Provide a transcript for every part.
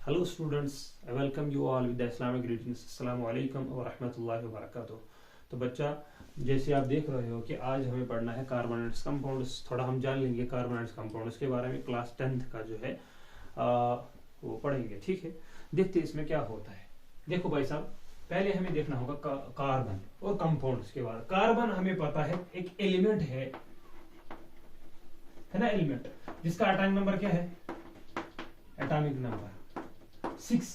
Hello students, I welcome you all with the Islamic greetings. Assalamu alaikum wa rahmatullahi wa barakatuh. तो बच्चा जैसे आप देख रहे हो कि आज हमें पढ़ना है कार्बोनेट्स कंपाउंड्स। थोड़ा हम जान लेंगे कार्बोनेट्स कंपाउंड्स के बारे में। क्लास 10th का जो है वो पढ़ेंगे, ठीक है। देखते हैं इसमें क्या होता है। देखो भाई साहब, पहले हमें देखना होगा कार्बन और कंपाउंड्स के बारे में। कार्बन हमें पता है एक एलिमेंट है ना, एलिमेंट जिसका एटॉमिक नंबर क्या है, एटॉमिक नंबर 6।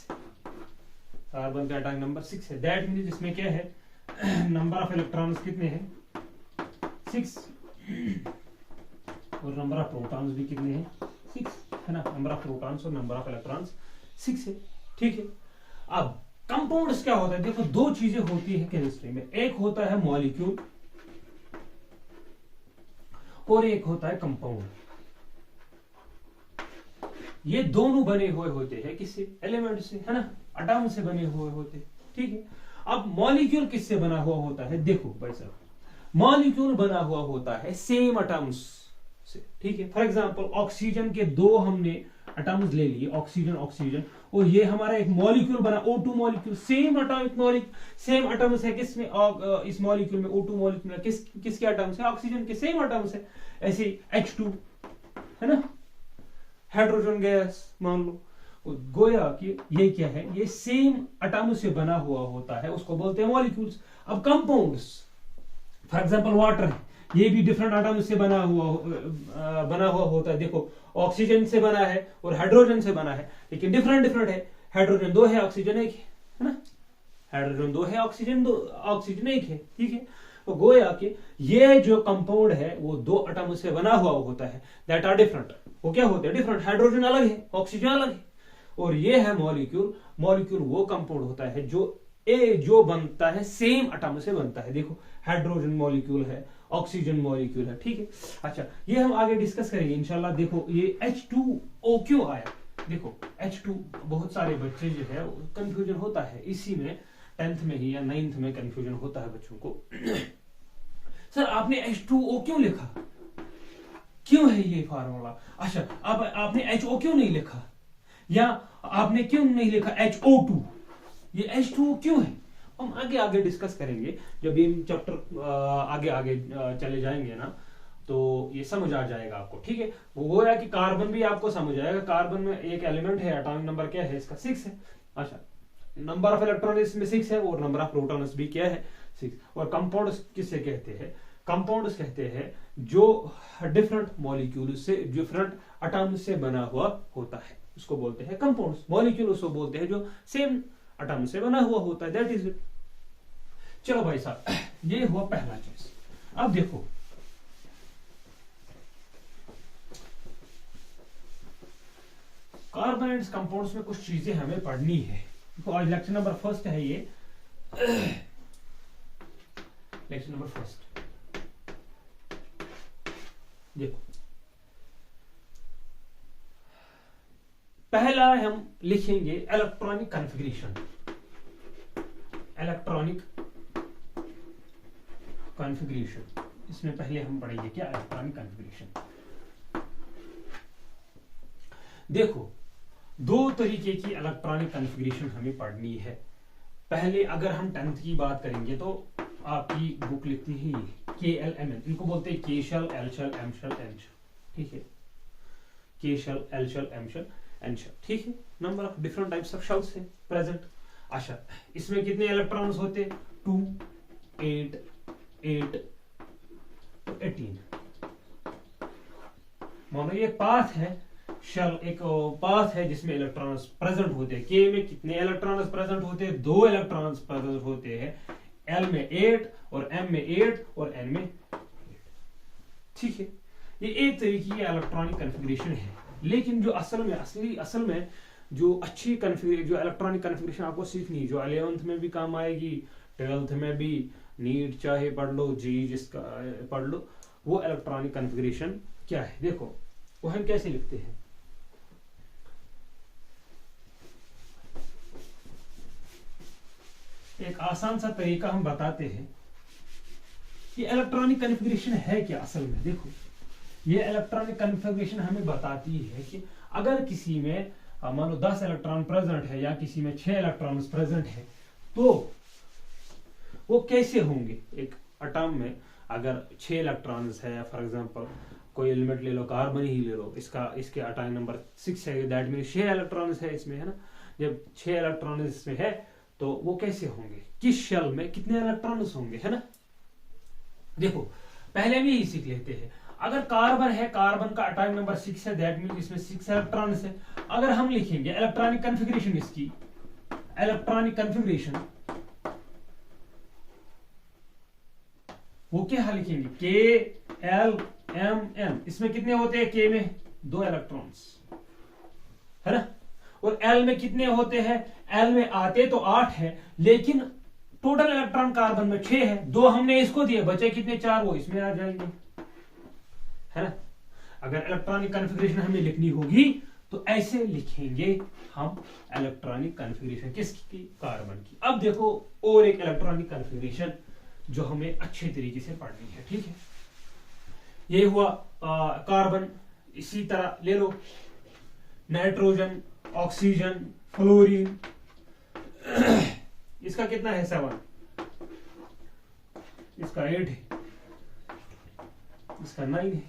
कार्बन का एटॉमिक नंबर 6 है। दैट मीन्स इसमें क्या है, नंबर ऑफ इलेक्ट्रॉन्स कितने हैं, 6। और नंबर ऑफ प्रोटॉन्स भी कितने हैं, 6 है ना। नंबर ऑफ प्रोटॉन्स और नंबर ऑफ इलेक्ट्रॉन्स 6 है, ठीक है। अब कंपाउंड्स क्या होता है, देखो दो चीजें होती है केमिस्ट्री में। एक होता है मॉलिक्यूल और एक होता है कंपाउंड। ये दोनों बने हुए होते हैं किससे, एलिमेंट से, है ना, एटॉम से बने हुए होते हैं, ठीक है। अब मॉलिक्यूल किससे बना हुआ होता है, देखो भाई साहब, मॉलिक्यूल बना हुआ होता है सेम एटॉम्स से, ठीक है। फॉर एग्जांपल ऑक्सीजन के दो हमने एटॉम्स ले लिए, ऑक्सीजन ऑक्सीजन, और ये हमारा एक मॉलिक्यूल बना O2 molecule. Same atomic molecule, same atoms है किसमें, इस मॉलिक्यूल में O2 मॉलिक्यूल में किसके एटॉम्स है, ऑक्सीजन के सेम एटॉम्स है। ऐसे H2 है ना, हाइड्रोजन गैस मान लो। गोया कि ये क्या है, ये सेम एटॉम से बना हुआ होता है, उसको बोलते हैं मॉलिक्यूल्स। अब कंपाउंड्स, फॉर एग्जांपल वाटर है, ये भी डिफरेंट एटॉम से बना हुआ होता है। देखो ऑक्सीजन से बना है और हाइड्रोजन से बना है, लेकिन डिफरेंट है। हाइड्रोजन 2 है, ऑक्सीजन 1 है ना। हाइड्रोजन 2 है, ऑक्सीजन 1 है, ठीक है। तो गोया कि ये जो कंपाउंड है वो दो एटॉम से बना हुआ होता है, दैट आर डिफरेंट। वो क्या होते हैं, डिफरेंट। हाइड्रोजन अलग है, ऑक्सीजन अलग है। और ये है मॉलिक्यूल। मॉलिक्यूल वो कंपाउंड होता है जो बनता है सेम एटॉम से बनता है। देखो हाइड्रोजन मॉलिक्यूल है, ऑक्सीजन मॉलिक्यूल है, ठीक है। अच्छा, ये हम आगे डिस्कस करेंगे इंशाल्लाह। देखो ये H2O क्यों आया, देखो H2, बहुत सारे बच्चे जो है कंफ्यूजन होता है इसी में, 10th में ही या 9th में कंफ्यूजन होता है बच्चों को। सर आपने H2O क्यों लिखा, क्यों है ये फार्मूला। अच्छा, अब आपने HO क्यों नहीं लिखा, या आपने क्यों नहीं लिखा HO2, ये H2O क्यों है। हम आगे डिस्कस करेंगे जब ये चैप्टर आगे चले जाएंगे ना, तो ये समझ आ जाएगा आपको, ठीक है। वो है कि कार्बन भी आपको समझ आएगा। कार्बन में एक एलिमेंट है, एटॉमिक नंबर क्या है इसका, 6 है। अच्छा, नंबर ऑफ इलेक्ट्रॉन इसमें 6 है और नंबर ऑफ प्रोटॉन्स भी क्या है, 6। और कंपाउंड्स किससे कहते हैं, कंपाउंड्स कहते हैं जो डिफरेंट मॉलिक्यूल से, डिफरेंट एटॉम से बना हुआ होता है, उसको बोलते हैं कंपाउंड्स। मॉलिक्यूल उसको बोलते हैं जो सेम एटॉम से बना हुआ होता है, दैट इज इट। चलो भाई साहब, ये हुआ पहला चीज। अब देखो कार्बोनेट्स कंपाउंड्स में कुछ चीजें हमें पढ़नी है। देखो आज लेक्चर नंबर 1 है ये, लेक्चर नंबर 1। देखो पहला हम लिखेंगे इलेक्ट्रॉनिक कॉन्फ़िगरेशन। इलेक्ट्रॉनिक कॉन्फ़िगरेशन, इसमें पहले हम पढ़ेंगे क्या, इलेक्ट्रॉनिक कॉन्फ़िगरेशन। देखो दो तरीके की इलेक्ट्रॉनिक कॉन्फ़िगरेशन हमें पढ़नी है। पहले अगर हम 10th की बात करेंगे तो आपकी बुक लिखती है KLMN, इनको बोलते हैं K shell, L shell, M shell, N shell, ठीक है। K shell, L shell, M shell, N shell, ठीक है। Number of different types of shells है प्रेजेंट। अच्छा, इसमें कितने इलेक्ट्रॉन्स होते हैं, 2, 8, 8 तो 18। मानो ये पाथ है, शेल एक पाथ है जिसमें इलेक्ट्रॉन्स प्रेजेंट होते हैं। K में कितने इलेक्ट्रॉन्स प्रेजेंट होते हैं, 2 इलेक्ट्रॉन्स प्रेजेंट होते हैं। L में 8 और M में 8 और N में 8, ठीक है। ये एक तरीके की इलेक्ट्रॉनिक कॉन्फ़िगरेशन है। लेकिन जो असल में जो अच्छी जो इलेक्ट्रॉनिक कॉन्फ़िगरेशन आपको सीखनी है, जो 11th में भी काम आएगी, 12th में भी, नीट चाहे पढ़ लो, जी जिसका पढ़ लो, वो इलेक्ट्रॉनिक कॉन्फ़िगरेशन क्या है। देखो वो हम कैसे लिखते हैं, एक आसान सा तरीका हम बताते हैं कि इलेक्ट्रॉनिक कॉन्फ़िगरेशन है क्या असल में। देखो ये इलेक्ट्रॉनिक कॉन्फ़िगरेशन हमें बताती है कि अगर किसी में मान लो 10 इलेक्ट्रॉन प्रेजेंट है या किसी में 6 इलेक्ट्रॉन प्रेजेंट है, तो वो कैसे होंगे? एक एटम में अगर 6 इलेक्ट्रॉन्स है, फॉर एग्जांपल कोई एलिमेंट ले लो, कार्बन ही ले लो, इसके एटॉमिक नंबर 6 है, दैट मीन 6 इलेक्ट्रॉन्स है इसमें, है ना। जब 6 इलेक्ट्रॉन्स इसमें है तो वो कैसे होंगे, किस शेल में कितने इलेक्ट्रॉन्स होंगे, है ना। देखो पहले भी ही सीख लेते हैं। अगर कार्बन है, कार्बन का एटॉमिक नंबर 6 है, दैट मीन इसमें 6 इलेक्ट्रॉन्स है। अगर हम लिखेंगे इलेक्ट्रॉनिक कन्फिगरेशन, इसकी इलेक्ट्रॉनिक कन्फिगरेशन वो क्या लिखेंगे, के एल एम एन। इसमें कितने होते हैं, के में 2 इलेक्ट्रॉन्स, है ना, और एल में कितने होते हैं, एल में आते तो 8 है, लेकिन टोटल इलेक्ट्रॉन कार्बन में 6 है, 2 हमने इसको दिए, बचे कितने, 4, वो इसमें आ जाएंगे, है ना। अगर इलेक्ट्रॉनिक कन्फिगरेशन हमें लिखनी होगी तो ऐसे लिखेंगे हम इलेक्ट्रॉनिक कन्फिगरेशन किसकी, कार्बन की। अब देखो और एक इलेक्ट्रॉनिक कन्फिगरेशन जो हमें अच्छे तरीके से पढ़नी है, ठीक है। ये हुआ कार्बन। इसी तरह ले लो नाइट्रोजन, ऑक्सीजन, फ्लोरीन। इसका कितना है, 7, इसका 8 है, इसका 9 है,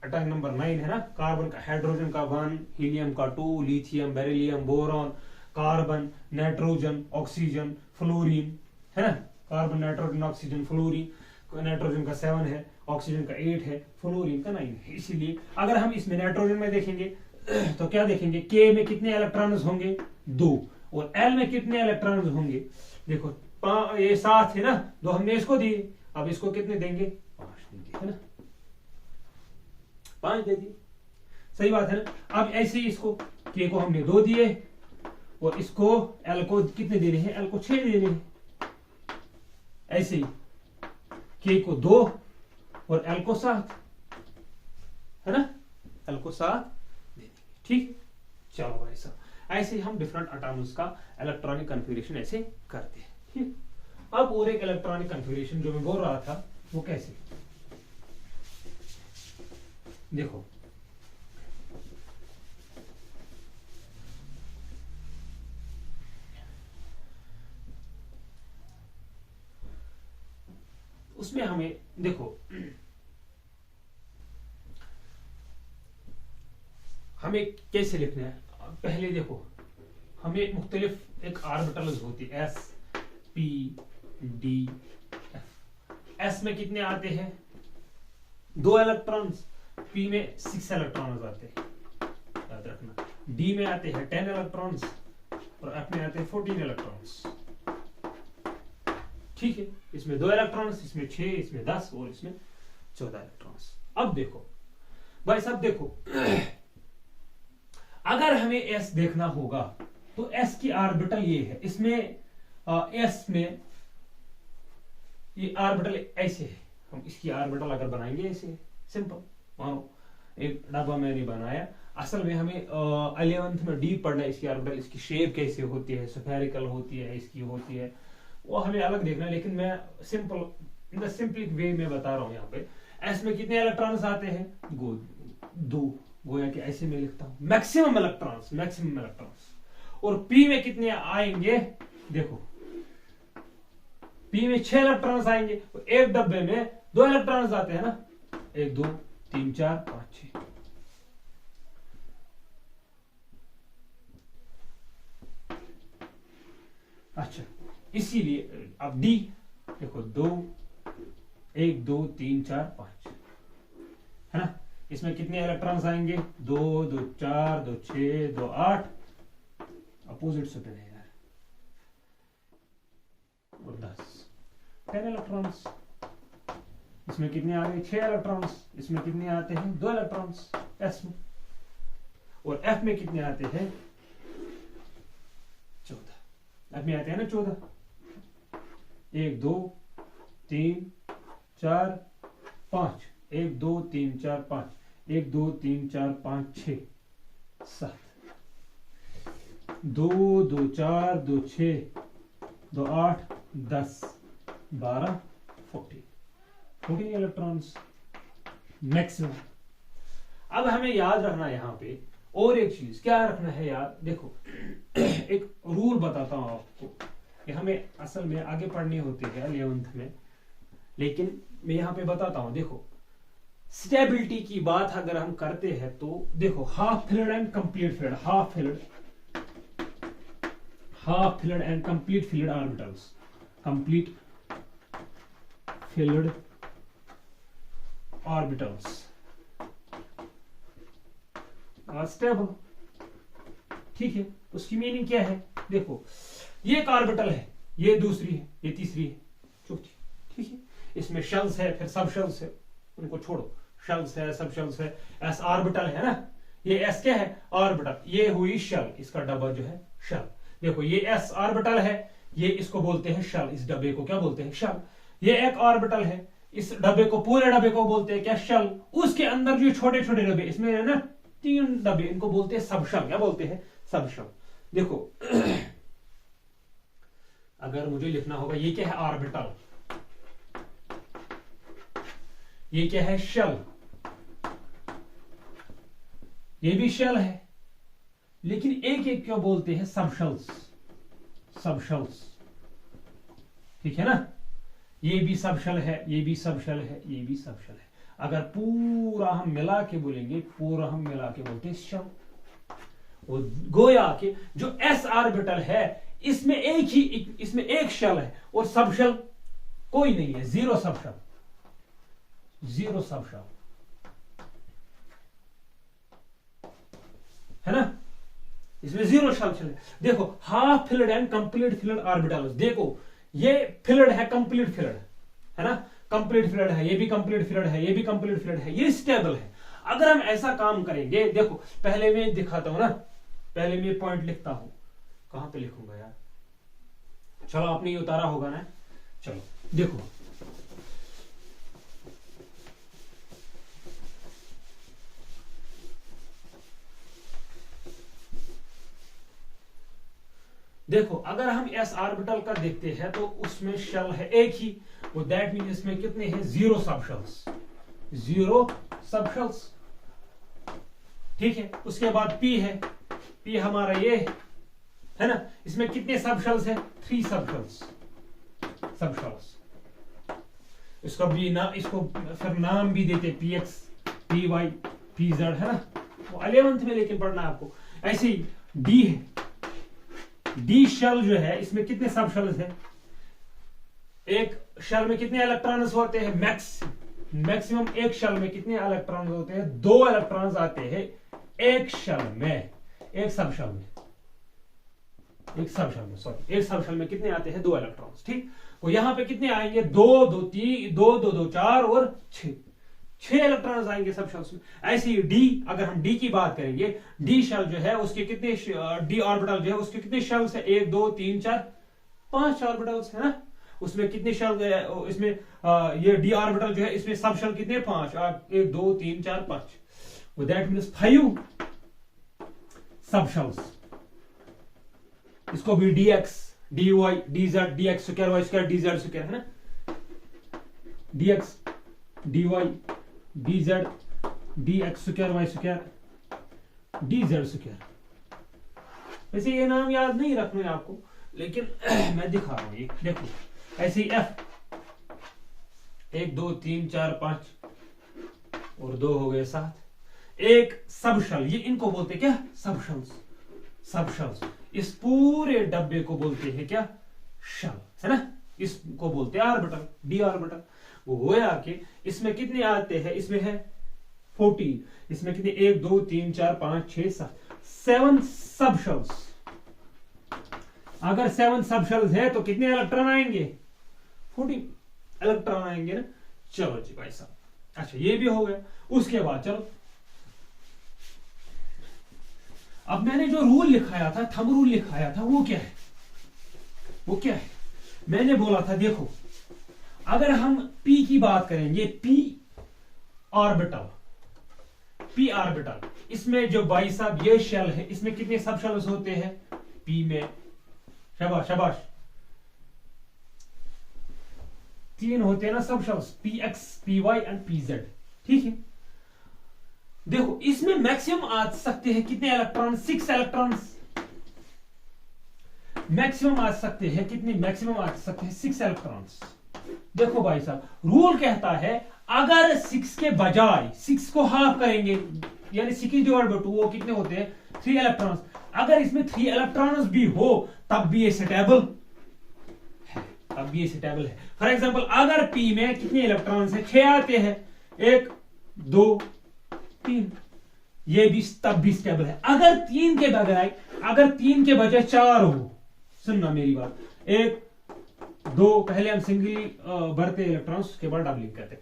एटॉमिक नंबर 9 है ना। कार्बन का, हाइड्रोजन का 1, हीलियम का 2, lithium, beryllium, boron, carbon, nitrogen, oxygen, fluorine, है ना। Carbon, nitrogen, oxygen, fluorine. Nitrogen का 7 है, ऑक्सीजन का 8 है, फ्लोरीन का 9 है। इसीलिए अगर हम इसमें नाइट्रोजन में देखेंगे तो क्या देखेंगे, के में कितने इलेक्ट्रॉन्स होंगे, 2, और एल में कितने इलेक्ट्रॉन्स होंगे, देखो ये 7 है ना, 2 हमने इसको दिए, अब इसको कितने देंगे, 5 देंगे, है ना, 5 दे दिए, सही बात है ना। अब ऐसे ही इसको के को हमने 2 दिए और इसको एल को कितने देने हैं, एल को 6 देने हैं। ऐसे ही के को 2 और एल को 7, है ना, एल को 7 देने, ठीक। चलो भाई साहब, ऐसे ही हम डिफरेंट एटॉम्स का इलेक्ट्रॉनिक कन्फिगरेशन ऐसे करते हैं, ठीक। अब और एक इलेक्ट्रॉनिक कन्फिगरेशन जो मैं बोल रहा था वो कैसे, देखो उसमें हमें देखो हमें कैसे लिखना है, पहले देखो हमें मुख्तलिफ एक आर्बिटल्स होती है, S P D F. S में कितने आते हैं, 2 इलेक्ट्रॉन्स, पी में 6 इलेक्ट्रॉन्स आते हैं, याद रखना। डी में आते हैं 10 इलेक्ट्रॉन्स और एफ में आते हैं 14 इलेक्ट्रॉन्स, ठीक है। इसमें 2 इलेक्ट्रॉन्स, इसमें 6, इसमें 10 और इसमें 14 इलेक्ट्रॉन्स। अब देखो भाई साहब, देखो अगर हमें एस देखना होगा तो एस की ऑर्बिटल ये है, इसमें एस में ये ऑर्बिटल ऐसे है, हम इसकी ऑर्बिटल अगर बनाएंगे ऐसे सिंपल, मानो एक डब्बा मैंने बनाया, असल में हमें 11th में डीप पढ़ना है इसकी ऑर्बिटल, इसकी शेप कैसे होती है, स्फेरिकल होती है, इसकी होती है, वो हमें अलग देखना है। लेकिन मैं सिंपल इन द सिंपलिक वे में बता रहा हूं। यहाँ पे एस में कितने इलेक्ट्रॉन्स आते हैं, 2, गोया कि ऐसे में लिखता हूं, मैक्सिमम इलेक्ट्रॉन्स। और पी में कितने आएंगे, देखो पी में 6 इलेक्ट्रॉन्स आएंगे, तो एक डब्बे में 2 इलेक्ट्रॉन्स आते हैं ना, 1 2 3 4 5 6। अच्छा, इसीलिए अब डी देखो 2 1 2 3 4 5, है ना। इसमें कितने इलेक्ट्रॉन्स आएंगे, 2 2 4 2 6 2 8, अपोजिट से है यार, और 10 इलेक्ट्रॉन्स। इसमें कितने आ गए, 6 इलेक्ट्रॉन्स। इसमें कितने आते हैं, 2 इलेक्ट्रॉन्स एस में, और एफ में कितने आते हैं, 14। एफ में आते हैं ना 14, 1 2 3 4 5, 1 2 3 4 5, 1 2 3 4 5 6 7, 2 2 4 2 6 2 8 10 12 14 इलेक्ट्रॉन्स मैक्सिमम। अब हमें याद रखना यहाँ पे और एक चीज क्या रखना है यार, देखो एक रूल बताता हूं आपको, कि हमें असल में आगे पढ़ने होते हैं 11th में, लेकिन मैं यहाँ पे बताता हूं। देखो स्टेबिलिटी की बात अगर हम करते हैं तो देखो half filled and complete filled, half filled and complete filled orbitals, complete filled orbitals are stable. ठीक है, उसकी मीनिंग क्या है, देखो ये एक ऑर्बिटल है, ये दूसरी है, ये तीसरी है, चौथी। ठीक है, इसमें शेल्स है, फिर सब शेल्स है, उनको छोड़ो, शेल्स है, सब शेल्स है, एस ऑर्बिटल है ना, ये एस क्या है, ऑर्बिटल, ये हुई शेल, इसका डब्बा जो है शेल। देखो ये एस ऑर्बिटल है, ये इसको बोलते हैं शेल, इस डब्बे को क्या बोलते हैं, शेल। ये एक ऑर्बिटल है, इस डब्बे को, पूरे डब्बे को बोलते हैं क्या, शेल। उसके अंदर जो छोटे छोटे डब्बे, इसमें है ना 3 डब्बे, इनको बोलते हैं सबशेल, क्या बोलते हैं, सबशेल। देखो अगर मुझे लिखना होगा, ये क्या है, ऑर्बिटल, ये क्या है, शेल, ये भी शेल है, लेकिन एक एक क्या बोलते हैं, सबशेल्स, सबशेल्स। ठीक है ना, ये भी सबशेल है, ये भी सबशेल है, ये भी सबशेल है। अगर पूरा हम मिला के बोलेंगे, पूरा हम मिला के बोलते हैं शेल। वो गोया के जो एस ऑर्बिटल है, इसमें एक ही, इसमें एक शेल है, और सबशेल कोई नहीं है, जीरो सबशेल, जीरो सबशेल है ना, इसमें जीरो सबशेल है। देखो half filled and complete filled orbitals, देखो ये फिल्ड है, कंप्लीट फिल्ड है ना, कंप्लीट फिल्ड है, ये भी कंप्लीट फिल्ड है, ये भी कंप्लीट फिल्ड है, ये स्टेबल है। अगर हम ऐसा काम करेंगे, देखो पहले मैं दिखाता हूं ना, पहले मैं पॉइंट लिखता हूं, कहां पे लिखूंगा यार, चलो आपने ये उतारा होगा ना, चलो देखो देखो अगर हम एस ऑर्बिटल का देखते हैं तो उसमें शेल है एक ही, वो दैट मीन इसमें कितने हैं, जीरो सबशेल्स, जीरो सबशेल्स। ठीक है, उसके बाद पी है, पी हमारा ये है ना, इसमें कितने सबशेल्स है, 3 सबशेल्स, सबशेल्स। इसको भी ना, इसको फिर नाम भी देते p x, p y, p z, है ना, वो 11th में लेकिन पढ़ना आपको। ऐसे ही डी है, डी शेल जो है, इसमें कितने सब शेल्स हैं, एक शेल में कितने इलेक्ट्रॉन्स होते हैं, मैक्सिमम एक शेल में कितने इलेक्ट्रॉन्स होते हैं, 2 इलेक्ट्रॉन्स आते हैं एक शेल में, एक सब शेल में, एक सब शेल में, सॉरी, एक सब शेल में कितने आते हैं, 2 इलेक्ट्रॉन्स। ठीक, तो यहां पे कितने आएंगे, 2 2 3 2 2 2 4 और 6 इलेक्ट्रॉन्स आएंगे सब शेल्स में। ऐसे ही डी, अगर हम डी की बात करेंगे, डी शेल जो है उसके कितने, डी ऑर्बिटल जो है उसके कितने शेल्स है, 1 2 3 4 5 ऑर्बिटल्स है ना, उसमें कितने शेल, इसमें ये डी ऑर्बिटल जो है, इसमें सब शेल कितने, 5, 1 2 3 4 5, दैट मीन्स 5 सब शेल्स। इसको भी d x, d y, d z, d x square, y square, d z square, है ना, d x, d y, d z, d x square, y square, d z square. वैसे ये नाम याद नहीं रखना है आपको, लेकिन मैं दिखा रहा हूं, देखो ऐसे ही एफ, 1 2 3 4 5 और 2 हो गए 7, एक सबशेल, ये इनको बोलते क्या, सबशेल्स, सबशेल्स। इस पूरे डब्बे को बोलते हैं क्या, शेल, है ना, इसको बोलते हैं ऑर्बिटल, डी ऑर्बिटल। वो होया कि इसमें कितने आते हैं, इसमें है 14, इसमें कितने, 1 2 3 4 5 6 7 सबशेल्स। अगर 7 सबशेल्स है तो कितने इलेक्ट्रॉन आएंगे, 14 इलेक्ट्रॉन आएंगे ना। चलो जी भाई साहब, अच्छा ये भी हो गया। उसके बाद चलो, अब मैंने जो रूल लिखाया था, थंब रूल लिखाया था, वो क्या है, वो क्या है, मैंने बोला था देखो अगर हम P की बात करेंगे, P ऑर्बिटल, P ऑर्बिटल, इसमें जो भाई साहब ये शेल है, इसमें कितने सब शेल्स होते हैं, P में, शाबाश शाबाश, 3 होते हैं ना सब shells, Px, Py and Pz। ठीक है, देखो इसमें मैक्सिमम आ सकते हैं कितने इलेक्ट्रॉन, 6 इलेक्ट्रॉन मैक्सिमम आ सकते हैं, कितने मैक्सिमम आ सकते हैं, 6 इलेक्ट्रॉन्स। देखो भाई साहब रूल कहता है अगर 6 के बजाय 6 को हाफ करेंगे यानी 6/2 वो कितने होते हैं, 3 इलेक्ट्रॉन्स। अगर इसमें 3 इलेक्ट्रॉन्स भी हो तब भी ये स्टेबल है, तब भी ये स्टेबल है। फॉर एग्जांपल अगर पी में कितने इलेक्ट्रॉन्स है, 6 आते हैं, 1 2 3, ये भी तब भी स्टेबल है। अगर 3 के बजाय, अगर 3 के बजाय 4 हो, सुनना मेरी बात, 1 2 पहले हम सिंगल भरते इलेक्ट्रॉन्स, उसके बाद डबल लिंक करते,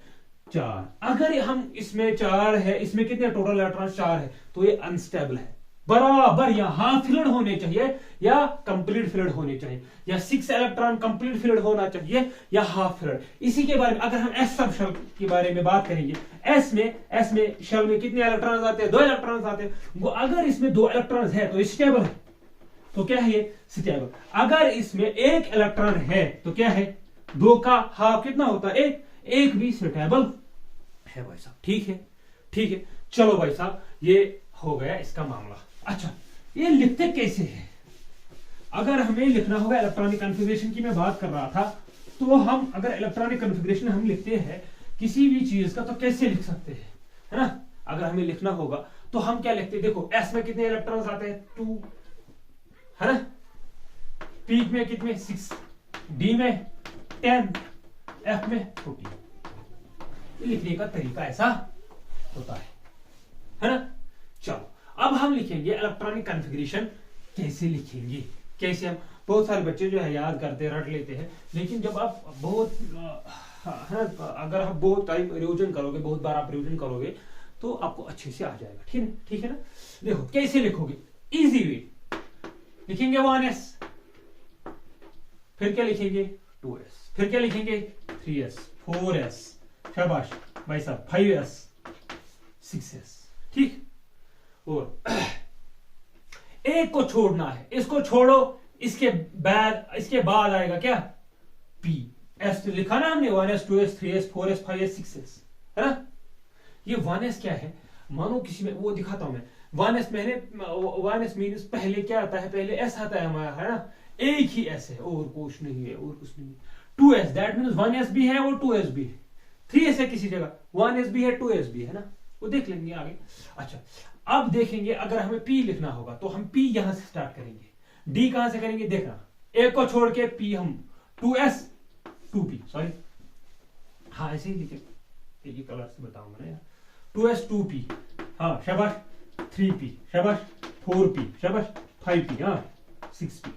4। अगर हम इसमें 4 है, इसमें कितने टोटल इलेक्ट्रॉन 4 है, तो ये अनस्टेबल है। बराबर या हाफ फिल्ड होने चाहिए या कंप्लीट फिल्ड होने चाहिए, या 6 इलेक्ट्रॉन कंप्लीट फिल्ड होना चाहिए या हाफ फिल्ड। इसी के बारे में अगर हम एस सब शेल के बारे में बात करेंगे, एस में शेल में कितने इलेक्ट्रॉन आते हैं, 2 इलेक्ट्रॉन आते हैं। अगर इसमें 2 इलेक्ट्रॉन है तो स्टेबल है, तो क्या है ये स्टेबल। अगर इसमें 1 इलेक्ट्रॉन है तो क्या है, 2 का हाफ कितना होता है, 1 भी स्टेबल है भाई साहब। ठीक है, ठीक है, चलो भाई साहब ये हो गया इसका मामला। अच्छा ये लिखते कैसे हैं, अगर हमें लिखना होगा इलेक्ट्रॉनिक कॉन्फ़िगरेशन की मैं बात कर रहा था, तो हम अगर इलेक्ट्रॉनिक कॉन्फ़िगरेशन हम लिखते हैं किसी भी चीज का तो कैसे लिख सकते हैं, है ना। अगर हमें लिखना होगा तो हम क्या लिखते हैं, देखो एस में कितने इलेक्ट्रॉन्स आते हैं, 2, है ना। पी में कितने, 6, डी में 10, एफ में 14। लिखने का तरीका ऐसा होता है ना। चलो अब हम लिखेंगे इलेक्ट्रॉनिक कॉन्फ़िगरेशन कैसे लिखेंगे, कैसे हम, बहुत सारे बच्चे जो है याद करते रट लेते हैं, लेकिन जब आप बहुत है ना, अगर आप बहुत टाइम रिवीजन करोगे, बहुत बार आप रिवीजन करोगे तो आपको अच्छे से आ जाएगा। ठीक है, ठीक है ना। देखो कैसे लिखोगे, इजी वे लिखेंगे 1s, फिर क्या लिखेंगे 2s, फिर क्या लिखेंगे 3s, 4s, शाबाश भाई साहब 5s, 6s। ठीक, और एक को छोड़ना है, इसको छोड़ो, इसके बाद आएगा क्या, p, s लिखा ना हमने, 1s 2s 3s 4s 5s 6s, है ना। ये 1s क्या है, मानो किसी में वो दिखाता हूं मैं, 1s मैंने 1s मीन्स पहले क्या आता है, पहले s आता है हमारा, है ना, एक ही s है और कुछ नहीं है, और कुछ नहीं। 2s दैट मीन्स 1s भी है और 2s भी है, 3s है किसी जगह, 1s भी है 2s भी है ना, वो देख लेंगे आगे। अच्छा अब देखेंगे अगर हमें p लिखना होगा तो हम p यहां से स्टार्ट करेंगे, d कहां से करेंगे, देखना एक को छोड़ के p हम 2s 2p, सॉरी हाँ ऐसे ही लिखे, एक ही कलर से बताऊंगा ना यार, 2s 2p, हाँ शाबाश 3p, शाबाश 4p, शाबाश 5p, हाँ 6p।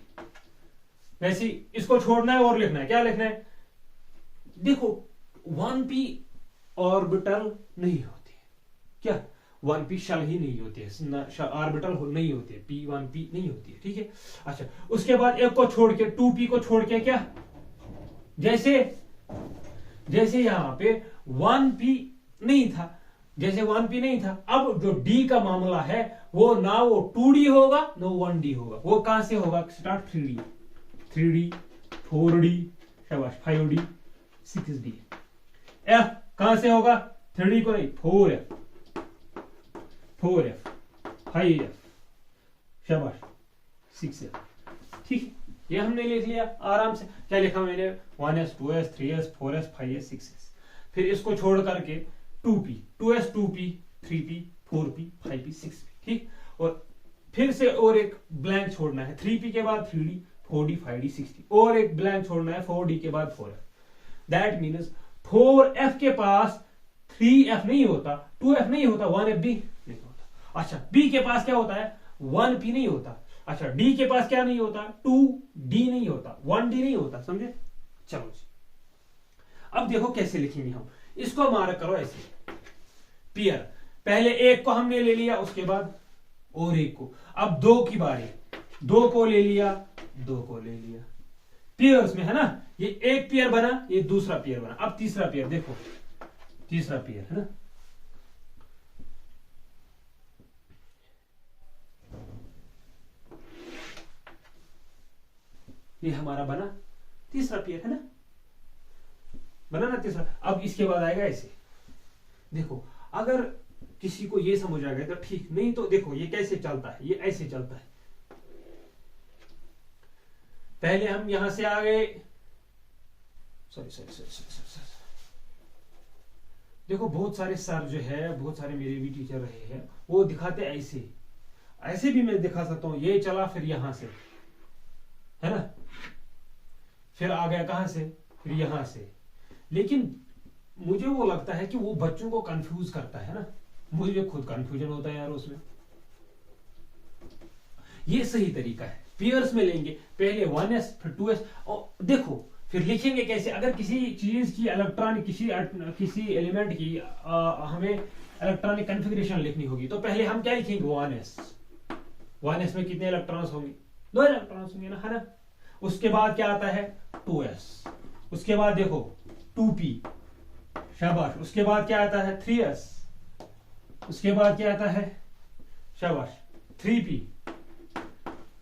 वैसे इसको छोड़ना है और लिखना है, क्या लिखना है, देखो 1p ऑर्बिटल नहीं होती है, क्या 1p शेल ही नहीं होती है, ऑर्बिटल नहीं होती है, p1p नहीं होती है। ठीक है, अच्छा उसके बाद एक को छोड़ के 2p को छोड़ के क्या, जैसे यहां पे 1p नहीं था, जैसे 1p नहीं था, अब जो d का मामला है वो ना वो 2d होगा ना 1d होगा, वो कहां से होगा, स्टार्ट 3d 4d, शाबाश 5d 6d। f कहां से होगा, 3d को नहीं, 4f 5f, शाबाश 6f। ठीक है, ये हमने लिख लिया आराम से। क्या लिखा मैंने, 1s 2s 3s 4s 5s 6s, फिर इसको छोड़ करके 2p 2s 2p 3p 4p 5p 6p। ठीक, और फिर से और एक ब्लैंक छोड़ना है, 3p के बाद 3d 4d 5d 6d, और एक ब्लैंक छोड़ना है 4d के बाद 4f। दैट मीन्स 4f के पास 3f नहीं होता, 2f नहीं होता, 1f भी नहीं होता। अच्छा b के पास क्या होता है, 1p नहीं होता। अच्छा d के पास क्या नहीं होता, 2d नहीं होता, 1d नहीं होता, समझे। चलो जी अब देखो कैसे लिखेंगे हम इसको, मार्क करो ऐसे, पेयर, पहले एक को हमने ले लिया, उसके बाद और एक को, अब 2 की बारी, 2 को ले लिया, 2 को ले लिया, पेयर्स में है ना, ये एक पेयर बना, ये दूसरा पेयर बना, अब तीसरा पेयर, देखो तीसरा पेयर है ना, ये हमारा बना तीसरा पेयर है ना, बना ना तीसरा। अब इसके बाद आएगा ऐसे, देखो अगर किसी को ये समझ आ गया तो ठीक, नहीं तो देखो ये कैसे चलता है, ये ऐसे चलता है। पहले हम यहां से आ गए, सॉरी सॉरी सॉरी सॉरी, देखो बहुत सारे सर जो है, बहुत सारे मेरे भी टीचर रहे हैं, वो दिखाते ऐसे, ऐसे भी मैं दिखा सकता हूं, ये चला फिर यहां से, है ना, फिर आ गया कहां से, फिर यहां से। लेकिन मुझे वो लगता है कि वो बच्चों को कंफ्यूज करता है ना, मुझे खुद कंफ्यूजन होता है यार उसमें। ये सही तरीका है, पेयर्स में लेंगे, पहले 1s फिर 2s, और देखो फिर लिखेंगे कैसे। अगर किसी चीज की इलेक्ट्रॉनिक, किसी एलिमेंट की हमें इलेक्ट्रॉनिक कॉन्फ़िगरेशन लिखनी होगी, तो पहले हम क्या लिखेंगे, 1s। 1s में कितने इलेक्ट्रॉन्स होंगे, 2 इलेक्ट्रॉन्स होंगे ना, है ना। उसके बाद क्या आता है, 2s। उसके बाद देखो 2p, शाबाश। उसके बाद क्या आता है, 3s। उसके बाद क्या आता है, शाबाश, 3p।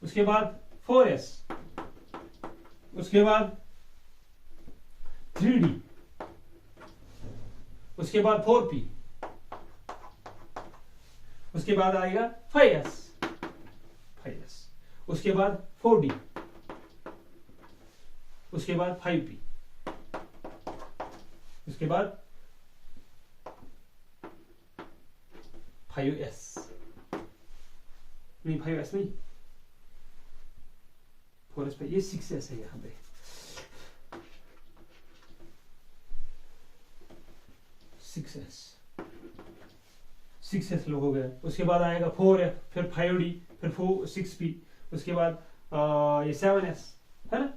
उसके बाद 4s। उसके बाद 3d। उसके बाद 4p। उसके बाद आएगा 5s। उसके बाद 4d। उसके बाद 5p। उसके बाद 5s, नहीं 5s नहीं, 4s पे, ये 6s है यहां पे। सिक्स एस लो हो गया। उसके बाद आएगा 4f, फिर 5d, फिर 6p। उसके बाद ये 7s, है ना।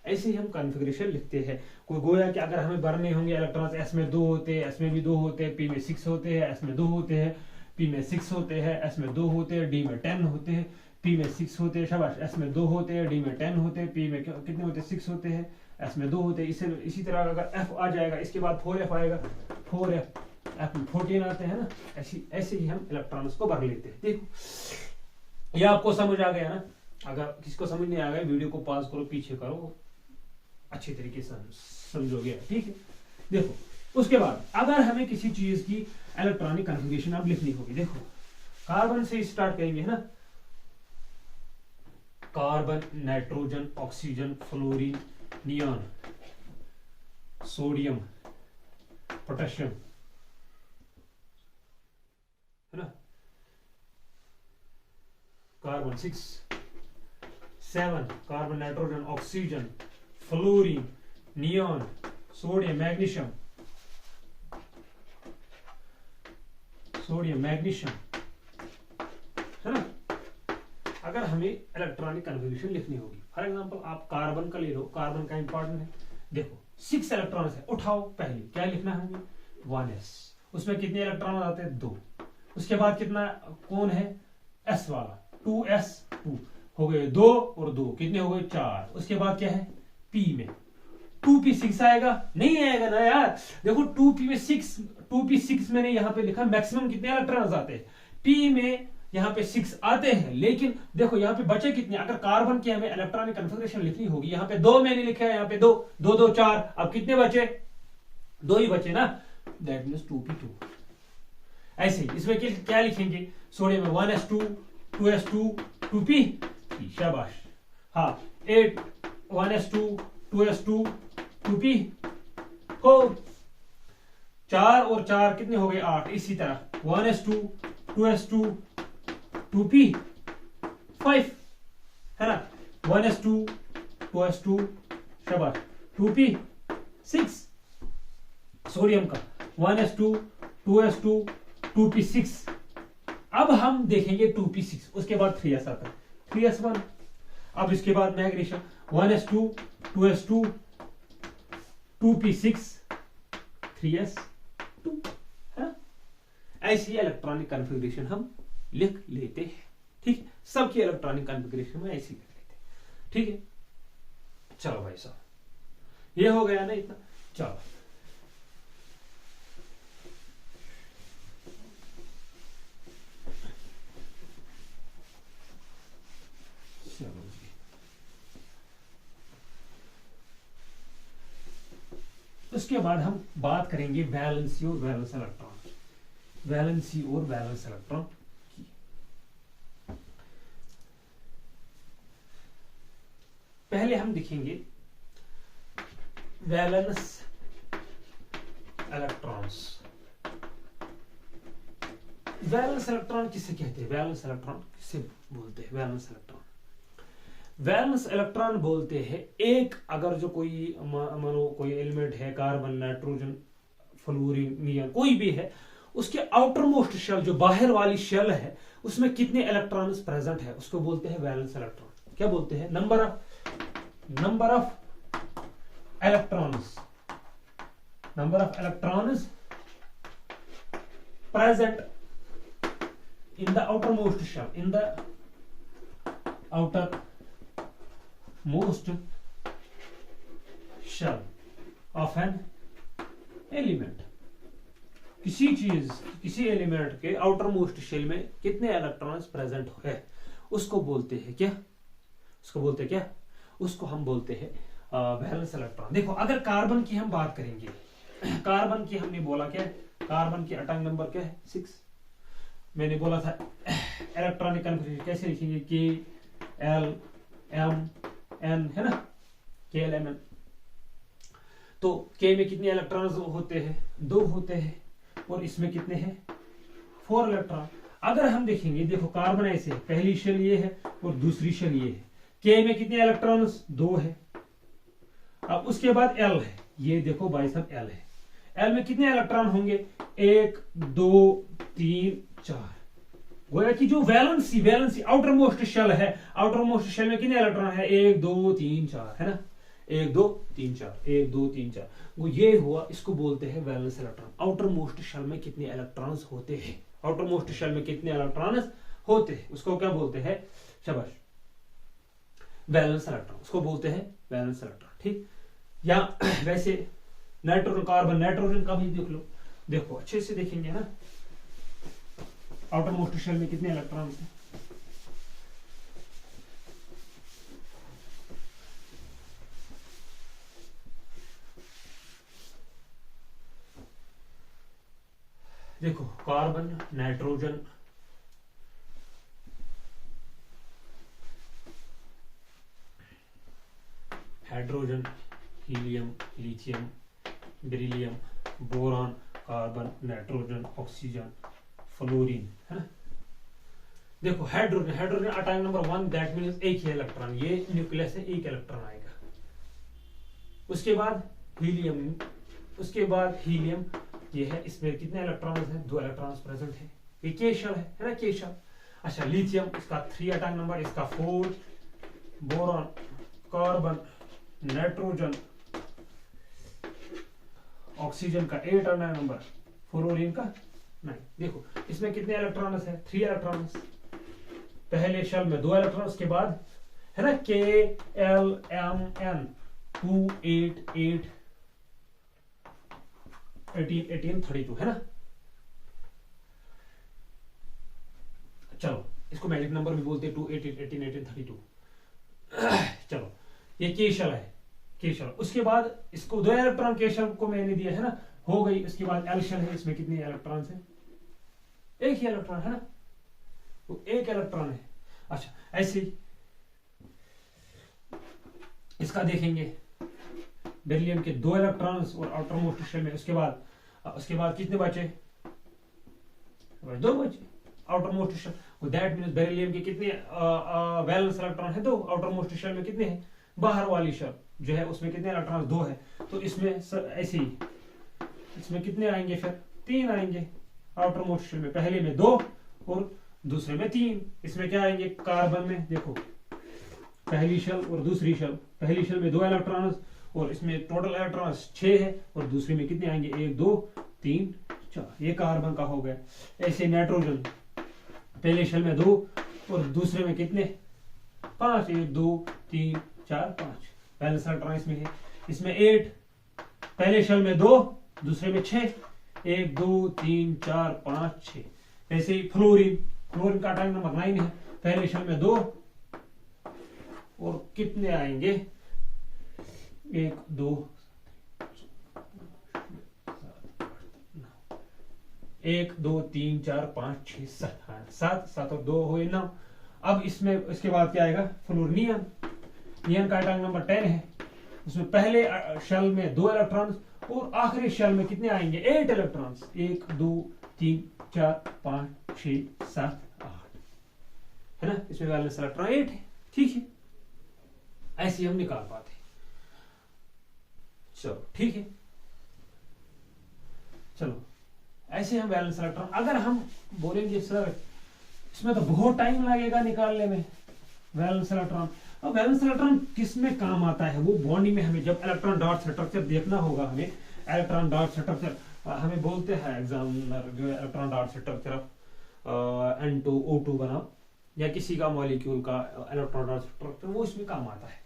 ऐसे ही हम कॉन्फ़िगरेशन लिखते हैं। कोई गोया कि अगर हमें भरने होंगे इलेक्ट्रॉन्स, s में 2 होते हैं, s में भी 2 होते हैं, p में 6 होते हैं, s में 2 होते हैं, p में 6 होते हैं, s में 2 होते हैं, d में 10 होते हैं, p में 6 होते हैं, शाबाश, s में 2 होते हैं, d में 10 होते हैं, p में कितने होते हैं, 6 होते हैं, s में 2 होते हैं। इसी तरह अगर f आ जाएगा, इसके बाद 4f आएगा, 4f, f में 14 आते हैं ना। ऐसे ही हम इलेक्ट्रॉन्स को भर लेते हैं। देखो ये आपको समझ आ गया ना। अगर किसको समझ नहीं आ गया, वीडियो को पॉज करो, पीछे करो, अच्छी तरीके से समझोगे, ठीक है। देखो उसके बाद अगर हमें किसी चीज की इलेक्ट्रॉनिक कॉन्फ़िगरेशन अब लिखनी होगी, देखो कार्बन से स्टार्ट करेंगे, है ना। Carbon, nitrogen, oxygen, fluorine, neon, sodium, potassium, है ना। Carbon 6, 7, carbon, nitrogen, oxygen, fluorine, neon, sodium, magnesium, है ना। अगर हमें इलेक्ट्रॉनिक कॉन्फ़िगरेशन लिखनी होगी, फॉर एग्जांपल आप कार्बन का ले लो, कार्बन का इंपॉर्टेंट है। देखो 6 इलेक्ट्रॉन्स है, उठाओ, पहले क्या लिखना है हमें, 1s। उसमें कितने इलेक्ट्रॉन आते हैं, 2। उसके बाद कितना, कौन है, s वाला, 2s2 हो गए, 2 और 2 कितने हो गए, 4। उसके बाद क्या है, p में 2p6 आएगा, नहीं आएगा ना यार। देखो 2p6 मैंने यहां पे लिखा, मैक्सिमम कितने इलेक्ट्रॉन्स आते हैं, p में यहाँ पे 6 आते हैं। लेकिन देखो यहाँ पे बचे कितने, अगर कार्बन की हमें इलेक्ट्रॉनिक कॉन्फ़िगरेशन लिखनी होगी, यहाँ पे 2 मैंने लिखा है, यहाँ पे 2 2 2 4, अब कितने बचे, 2 ही बचे ना, दैट मीन्स 2p2। ऐसे ही इसमें क्या लिखेंगे, सोडियम में 1s2, 2s2, 2p, शाबाश, हाँ 8, 1s2, 2s2, 2p, 4, 4 और 4 कितने हो गए, 8। इसी तरह 1s2, 2s2, 2p, 5, है ना, 1s2, 2s2, शाबाश, 2p, 6, सोडियम का 1s2, 2s2, 2p6। अब हम देखेंगे 2p6, उसके बाद 3s आता है, 3s1। अब इसके बाद magnesium 1s2, 2s2, 2p6, 3s2, है ना। ऐसी इलेक्ट्रॉनिक कॉन्फ़िगरेशन हम लिख लेते हैं, ठीक। सबकी इलेक्ट्रॉनिक कॉन्फ़िगरेशन में ऐसी लिख लेते हैं, ठीक है। चलो भाई साहब, ये हो गया ना इतना। चलो उसके बाद हम बात करेंगे वैलेंसी और वैलेंस इलेक्ट्रॉन। वैलेंसी और वैलेंस इलेक्ट्रॉन की। पहले हम देखेंगे वैलेंस इलेक्ट्रॉन्स। वैलेंस इलेक्ट्रॉन किसे कहते हैं? वैलेंस इलेक्ट्रॉन किसे बोलते हैं? वैलेंस इलेक्ट्रॉन, वैलेंस इलेक्ट्रॉन बोलते हैं एक, अगर जो कोई मानो कोई एलिमेंट है, कार्बन, नाइट्रोजन, फ्लोरीन, नियन, कोई भी है, उसके आउटर मोस्ट शेल, जो बाहर वाली शेल है, उसमें कितने इलेक्ट्रॉन्स प्रेजेंट है, उसको बोलते हैं वैलेंस इलेक्ट्रॉन। क्या बोलते हैं? Number of electrons, number of electrons present in the outermost shell, in the outermost shell of an element। किसी चीज, किसी एलिमेंट के आउटर मोस्ट शेल में कितने इलेक्ट्रॉन्स प्रेजेंट है, उसको बोलते हैं क्या? उसको बोलते हैं क्या? उसको हम बोलते हैं वैलेंस इलेक्ट्रॉन। देखो, अगर कार्बन की हम बात करेंगे, कार्बन की हमने बोला क्या, कार्बन की एटॉमिक नंबर क्या है? 6। मैंने बोला था इलेक्ट्रॉनिक कन्फिगरेशन कैसे लिखेंगे? K-L-M-N, है ना, K-L-M-N। तो K में कितने इलेक्ट्रॉन्स होते हैं? 2 होते हैं, और इसमें कितने हैं? 4 इलेक्ट्रॉन। अगर हम देखेंगे, देखो कार्बन ऐसे है, पहली शेल ये है और दूसरी शेल ये है, K में कितने इलेक्ट्रॉन्स? 2 है। अब उसके बाद L है, ये देखो भाई साहब L है, L में कितने इलेक्ट्रॉन होंगे? 1 2 3 4। गोया कि जो वैलेंसी आउटर मोस्ट शेल है, आउटर मोस्ट शेल में कितने इलेक्ट्रॉन है? 1 2 3 4, है ना, 1 2 3 4, 1 2 3 4। वो ये हुआ, इसको बोलते हैं valence electron. Outer most shell में कितने इलेक्ट्रॉन्स होते हैं, आउटर मोस्ट शेल में कितने इलेक्ट्रॉन्स होते हैं, उसको क्या बोलते हैं? शाबाश, वैलेंस इलेक्ट्रॉन, उसको बोलते हैं वैलेंस इलेक्ट्रॉन। ठीक, या वैसे नाइट्रोजन, कार्बन, नाइट्रोजन का भी देख लो, देखो अच्छे से देखेंगे ना, आउटर मोस्ट शेल में कितने इलेक्ट्रॉन्स हैं? देखो carbon, nitrogen, hydrogen, helium, lithium, beryllium, boron, carbon, nitrogen, oxygen, fluorine, है ना। देखो hydrogen, hydrogen atomic number 1, that means एक ही इलेक्ट्रॉन, ये न्यूक्लियस से एक इलेक्ट्रॉन आएगा। उसके बाद हीलियम, उसके बाद हीलियम, ये है, इसमें कितने इलेक्ट्रॉन्स हैं? 2 इलेक्ट्रॉन्स प्रेजेंट है, ये के शेल है ना, के शेल। अच्छा, लिथियम, इसका 3 एटॉमिक नंबर, इसका 4, बोरॉन, कार्बन, नाइट्रोजन, ऑक्सीजन का 8 एटॉमिक नंबर, फ्लोरीन का 9। देखो इसमें कितने इलेक्ट्रॉन्स है? 3 इलेक्ट्रॉन्स। पहले शेल में 2 इलेक्ट्रॉन, उसके बाद है ना K-L-M-N 2 8 8 18 18 32, है ना। चलो इसको मैजिक नंबर भी बोलते हैं, 2 8 18 18 32। चलो ये के शेल है, के शेल। उसके बाद इसको 2 इलेक्ट्रॉन के शेल को मैंने दिया, है ना, हो गई। उसके बाद एल शेल है, इसमें कितने इलेक्ट्रॉन है? एक ही इलेक्ट्रॉन, है ना, वो एक इलेक्ट्रॉन है। अच्छा, ऐसे ही इसका देखेंगे, बेरिलियम के 2 इलेक्ट्रॉन्स और आउटर मोस्ट शेल में। उसके बाद कितने बचे? 2 बचे outer most shell. That means beryllium के कितने वैलेंस इलेक्ट्रॉन है? 2। आउटर मोस्ट शेल में कितने हैं? बाहर वाली शेल जो है उसमें कितने इलेक्ट्रॉन? 2 है। तो इसमें ऐसे ही इसमें कितने आएंगे? फिर 3 आएंगे आउटर मोस्ट शेल में, पहले में 2 और दूसरे में 3। इसमें क्या आएंगे? कार्बन में देखो, पहली शेल और दूसरी शेल, पहली शेल में 2 इलेक्ट्रॉन और इसमें टोटल इलेक्ट्रॉन 6 है, और दूसरे में कितने आएंगे? 1 2 3 4। ये कार्बन का हो गया। ऐसे नाइट्रोजन, पहले शेल में 2 और दूसरे में कितने? 5। 1 2 3 4 5 बैलेंस इलेक्ट्रॉन इसमें है। इसमें 8, पहले शेल में 2, दूसरे में 6। 1 2 3 4 5 6। ऐसे ही फ्लोरीन, फ्लोरीन का एटॉमिक नंबर 9 है, पहले शेल में 2 और कितने आएंगे? 1 2 1 2 3 4 5 6 7, हाँ 7 7 और 2 हुए 9। अब इसमें इसके बाद क्या आएगा, फ्लोरीनियम। नियन का एटॉमिक नंबर 10 है। उसमें पहले शेल में 2 इलेक्ट्रॉन्स और आखिरी शेल में कितने आएंगे, 8 इलेक्ट्रॉन्स। 1 2 3 4 5 6 7 8, है ना। इसमें वैलेंस इलेक्ट्रॉन 8 है, ठीक है। ऐसे हम निकाल पाते हैं। चलो ठीक है, चलो ऐसे हम वैलेंस इलेक्ट्रॉन, अगर हम बोलेंगे सर इसमें तो बहुत टाइम लगेगा निकालने में वैलेंस इलेक्ट्रॉन। अब वैलेंस इलेक्ट्रॉन किस में काम आता है, वो बॉन्डिंग में हमें जब इलेक्ट्रॉन डॉट स्ट्रक्चर देखना होगा, हमें इलेक्ट्रॉन डॉट स्ट्रक्चर हमें बोलते हैं एग्जामिनर जो इलेक्ट्रॉन डॉट स्ट्रक्चर N2O2 बनाओ या किसी का मॉलिक्यूल का इलेक्ट्रॉन डॉट स्ट्रक्चर, वो इसमें काम आता है।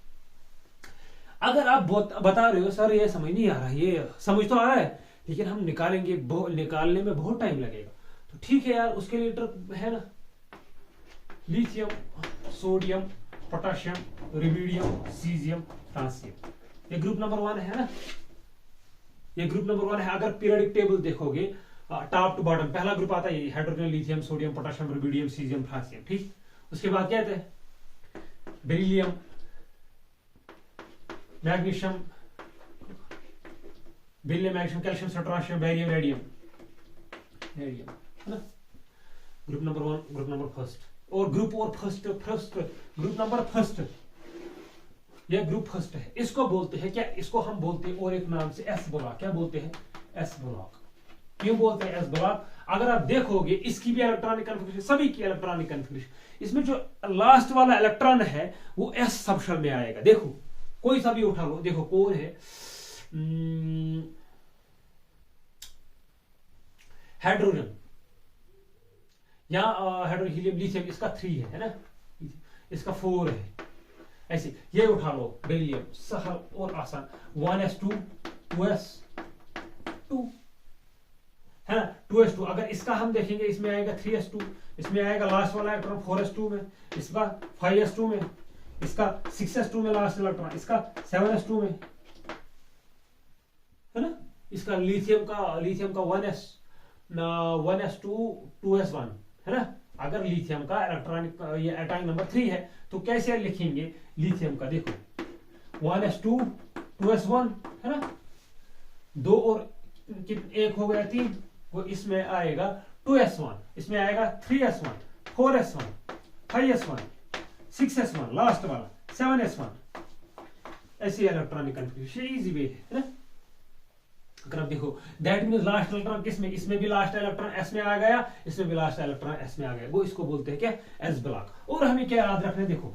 अगर आप बता रहे हो सर ये समझ नहीं आ रहा, ये समझ तो आ रहा है लेकिन हम निकालेंगे, निकालने में बहुत टाइम लगेगा, तो ठीक है यार, उसके लिए है ना, lithium, sodium, potassium, rubidium, caesium, francium, ये ग्रुप नंबर 1 है ना, ये ग्रुप नंबर 1 है। अगर पीरियोडिक टेबल देखोगे टॉप टू बॉटम पहला ग्रुप आता है hydrogen, lithium, sodium, potassium, rubidium, caesium, francium, ठीक। उसके बाद क्या है, beryllium, magnesium, beryllium, magnesium, calcium, strontium, barium, radium, radium, है ना। Group number 1, group number first, और ग्रुप और फर्स्ट ग्रुप नंबर फर्स्ट, यह ग्रुप फर्स्ट है। इसको बोलते हैं क्या, इसको हम बोलते हैं और एक नाम से एस ब्लॉक। क्या बोलते हैं, एस ब्लॉक। क्यों बोलते हैं एस ब्लॉक, अगर आप देखोगे इसकी भी इलेक्ट्रॉनिक कन्फिगरेशन, सभी की इलेक्ट्रॉनिक कन्फिगरेशन, इसमें जो लास्ट वाला इलेक्ट्रॉन है वो एस सबशेल में आएगा। देखो कोई सा भी उठा लो, देखो कौन है, हाइड्रोजन या हाइड्रोजन, हीलियम, लिथियम, इसका 3 है ना, इसका 4 है। ऐसे ये उठा लो, बेरिलियम, सहल और आसान, 1s2 2s2, है ना, 2s2। अगर इसका हम देखेंगे, इसमें आएगा 3s2, इसमें आएगा लास्ट वाला इलेक्ट्रॉन 4s2 में, इसका 5s2 में, इसका 6s2 में लास्ट इलेक्ट्रॉन, इसका 7s2 में, है ना। इसका लिथियम का 1s2 2s1, है ना। अगर लिथियम का इलेक्ट्रॉनिक ये एटॉमिक नंबर 3 है तो कैसे लिखेंगे लिथियम का, देखो 1s2 2s1, है ना, 2 और 1 हो गया 3, वो इसमें आएगा 2s1, इसमें आएगा 3s1, 4s1, 5s1, 6s1, last वाला 7s1। ऐसी इलेक्ट्रॉनिक कन्फिगरेशन इजी वे है ना। अगर आप देखो दैट मींस लास्ट इलेक्ट्रॉन किसमें, इसमें भी लास्ट इलेक्ट्रॉन एस में आ गया, इसमें भी लास्ट इलेक्ट्रॉन एस में आ गया, वो इसको बोलते हैं क्या, एस ब्लॉक। और हमें क्या याद रखना है, देखो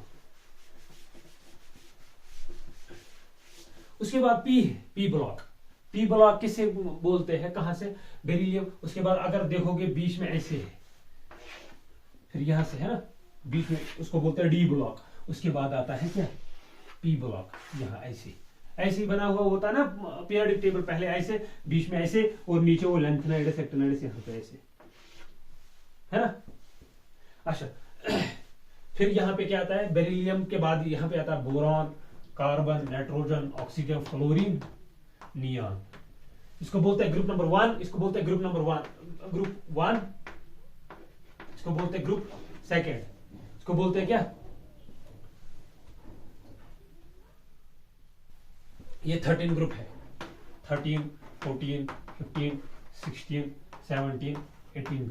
उसके बाद पी है, पी ब्लॉक। पी ब्लॉक किसे बोलते हैं, कहां से, बेरिलियम। उसके बाद अगर देखोगे बीच में ऐसे है, फिर यहां से है ना बीच में, उसको बोलते हैं डी ब्लॉक। उसके बाद आता है क्या, पी ब्लॉक, यहां ऐसे ऐसे बना हुआ होता है ना पीरियोडिक टेबल, पहले ऐसे, बीच में ऐसे, और नीचे वो लेंथेनाइड सेक्टेनाइड यहाँ पे ऐसे, है ना। अच्छा फिर यहाँ पे क्या आता है, बेरिलियम के बाद यहाँ पे आता है boron, carbon, nitrogen, oxygen, fluorine, neon. इसको बोलते हैं ग्रुप नंबर 1, इसको बोलते हैं ग्रुप नंबर 1, इसको बोलते हैं ग्रुप सेकेंड, इसको बोलते हैं क्या, ये 13 ग्रुप है, 13 14 15 16 17 18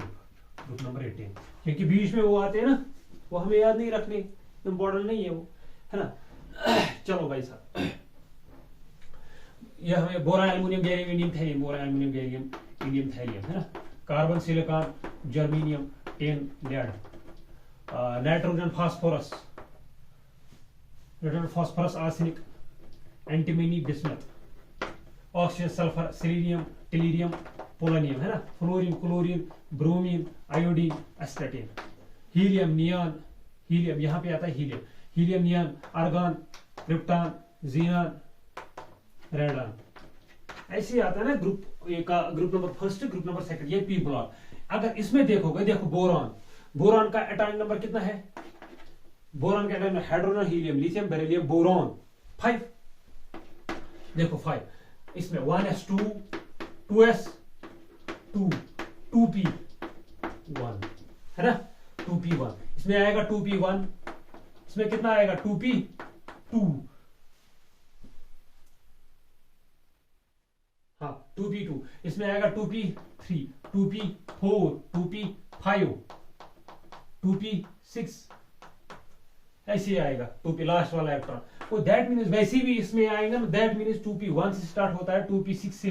ग्रुप नंबर 18, क्योंकि बीच में वो आते हैं ना, वो हमें याद नहीं रखने, इंपॉर्टेंट नहीं है वो, है ना। चलो भाई साहब, ये हमें boron, aluminium, gallium, indium, thallium, boron, aluminium, gallium, indium, thallium, है ना। Carbon, silicon, germanium, tin, lead, nitrogen, phosphorus, arsenic, antimony, bismuth, oxygen, sulphur, selenium, tellurium, polonium, है ना, fluorine, chlorine, bromine, iodine, astatine, helium, neon, helium यहां पे आता है, helium, neon, argon, krypton, xenon, radon, ऐसे आता है ना ग्रुप का, group number first, group number second, ये पी ब्लॉक। अगर इसमें देखोगे, देखो बोरॉन का एटॉमिक नंबर कितना है, बोरॉन का atomic number, hydrogen, helium, lithium, beryllium, boron 5, देखो 5, इसमें 1s2 2s2, 2p1 है ना, 2p1 इसमें आएगा 2p1, इसमें कितना आएगा 2p2, हाँ 2p2, इसमें आएगा 2p3, 2p4, 2p5, 2p6, ऐसे आएगा 2p लास्ट वाला इलेक्ट्रॉन। तो दैट मीन्स वैसे भी इसमें आएगा ना, दैट मीन्स 2p1 से स्टार्ट होता है, 2p6 से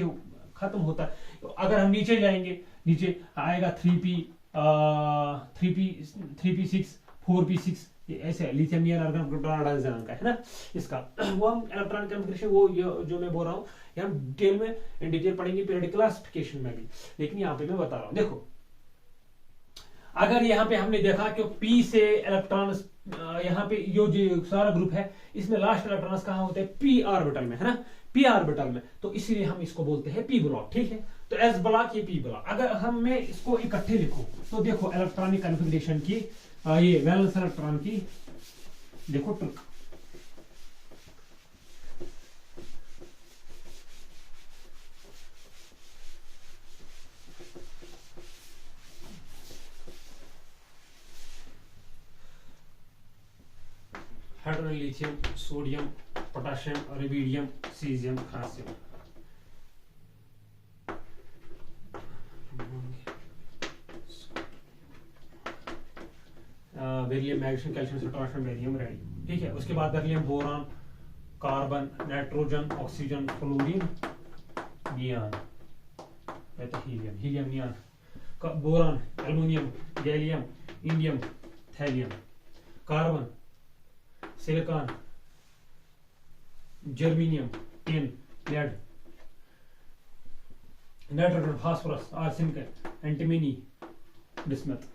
खत्म होता है। तो अगर हम नीचे जाएंगे, नीचे आएगा 3p6, 4p6, ऐसे लिथियम नियन आर्गन प्रोटॉन का है ना इसका। वो हम इलेक्ट्रॉनिक कॉन्फ़िगरेशन, वो जो मैं बोल रहा हूँ ये हम डिटेल में इन डिटेल पढ़ेंगे पीरियोडिक क्लासिफिकेशन में भी, लेकिन यहाँ पे मैं बता रहा हूँ। देखो अगर यहाँ पे हमने देखा कि p से इलेक्ट्रॉन्स, यहाँ पे यो जो सारा ग्रुप है इसमें लास्ट इलेक्ट्रॉन्स कहाँ होते हैं, p ऑर्बिटल में है ना, p ऑर्बिटल में, तो इसीलिए हम इसको बोलते हैं p ब्लॉक, ठीक है। तो s ब्लॉक ये p ब्लॉक। अगर हम मैं इसको इकट्ठे लिखूं तो देखो इलेक्ट्रॉनिक कॉन्फ़िगरेशन की ये वैलेंस इलेक्ट्रॉन की देखो trick. Hydrogen, lithium, sodium, potassium, rubidium, caesium, francium. Beryllium, magnesium, calcium, potassium, barium, radium, ठीक है। उसके बाद beryllium, boron, carbon, nitrogen, oxygen, fluorine, neon, helium, helium neon, boron, aluminium, gallium, indium, thallium, carbon, silicon, germanium, tin, lead, nitrogen, phosphorus, arsenic, antimony, bismuth,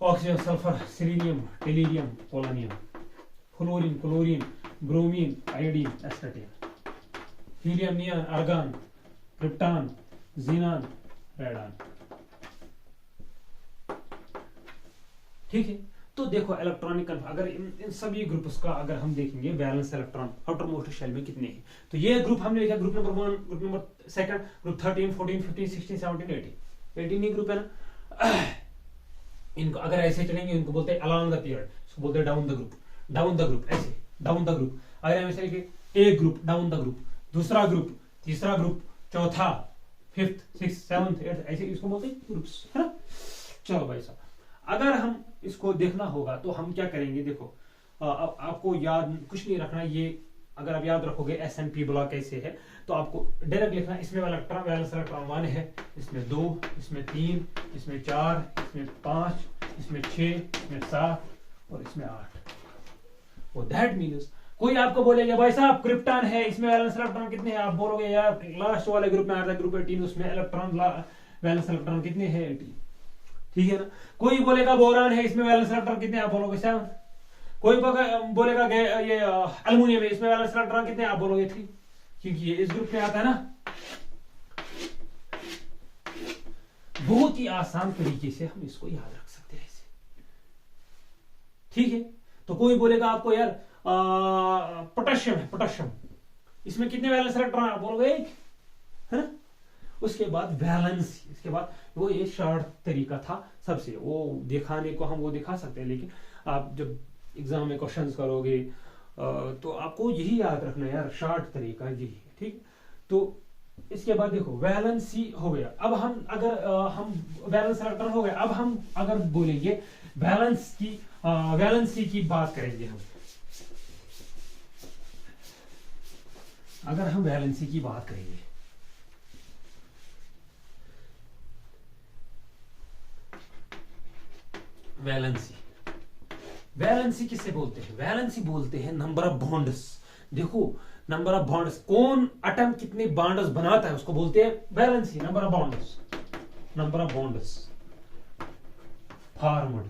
oxygen, sulphur, selenium, tellurium, polonium, fluorine, chlorine, bromine, iodine, astatine, helium, neon, argon, krypton, xenon, radon, ठीक है। तो देखो electronic अगर इन सभी groups का अगर हम देखेंगे valence electron outer most shell में कितने हैं, तो ये ग्रुप हमने लिखा group number 1, group number 2, group 13, 14, 15, 16, 17, 18 ही ग्रुप है ना। इनको अगर ऐसे चलेंगे इनको बोलते हैं अलोंग द पीरियड, इसको बोलते हैं down the group, down the group, ऐसे डाउन द ग्रुप। अगर हम ऐसे लिखे एक ग्रुप डाउन द ग्रुप, दूसरा ग्रुप, तीसरा ग्रुप, चौथा, 5th, 6th, 7th, 8th, ऐसे इसको बोलते हैं ग्रुप्स, है ना। चलो भाई साहब अगर हम इसको देखना होगा तो हम क्या करेंगे, देखो आपको याद कुछ नहीं रखना, ये अगर आप याद रखोगे एस एंड पी ब्लॉक कैसे है तो आपको डायरेक्ट लिखना। इसमें इलेक्ट्रॉन वैलेंस इलेक्ट्रॉन 1 है, इसमें 2, इसमें 3, इसमें 4, इसमें 5, इसमें 6, इसमें 7 और इसमें 8। वो दैट मीन्स कोई आपको बोलेगा भाई साहब क्रिप्टॉन है, इसमें वैलेंस इलेक्ट्रॉन कितने हैं, आप बोलोगे यार लास्ट वाले ग्रुप में आता है ग्रुप 18, उसमें इलेक्ट्रॉन वैलेंस इलेक्ट्रॉन कितने हैं, 18, ठीक है ना। कोई बोलेगा बोरान है, इसमें वैलेंस इलेक्ट्रॉन कितने हैं, आप बोलोगे 7। कोई बोलेगा ये एल्युमिनियम है, इसमें वैलेंस इलेक्ट्रॉन कितने हैं, आप बोलोगे 3, क्योंकि ये इस ग्रुप में आता है ना। बहुत ही आसान तरीके से हम इसको याद रख सकते हैं ऐसे, ठीक है। तो कोई बोलेगा आपको यार पोटेशियम है, पोटेशियम इसमें कितने वैलेंस इलेक्ट्रॉन, आप बोलोगे 1, है ना। उसके बाद बैलेंस, इसके बाद वो ये शॉर्ट तरीका था सबसे, वो दिखाने को हम वो दिखा सकते हैं, लेकिन आप जब एग्जाम में क्वेश्चंस करोगे तो आपको यही याद रखना है यार, शॉर्ट तरीका यही है, ठीक। तो इसके बाद देखो वैलेंसी हो गया। अब हम अगर हम वैलेंस इलेक्ट्रॉन हो गया, अब हम अगर बोलेंगे वैलेंसी की बात करेंगे हम, अगर हम वैलेंसी की बात करेंगे वैलेंसी, वैलेंसी किससे बोलते हैं, वैलेंसी बोलते हैं नंबर ऑफ बॉन्ड्स। देखो नंबर ऑफ बॉन्ड्स, कौन एटम कितने बॉन्ड्स बनाता है उसको बोलते हैं valency, number of bonds, number of bonds formed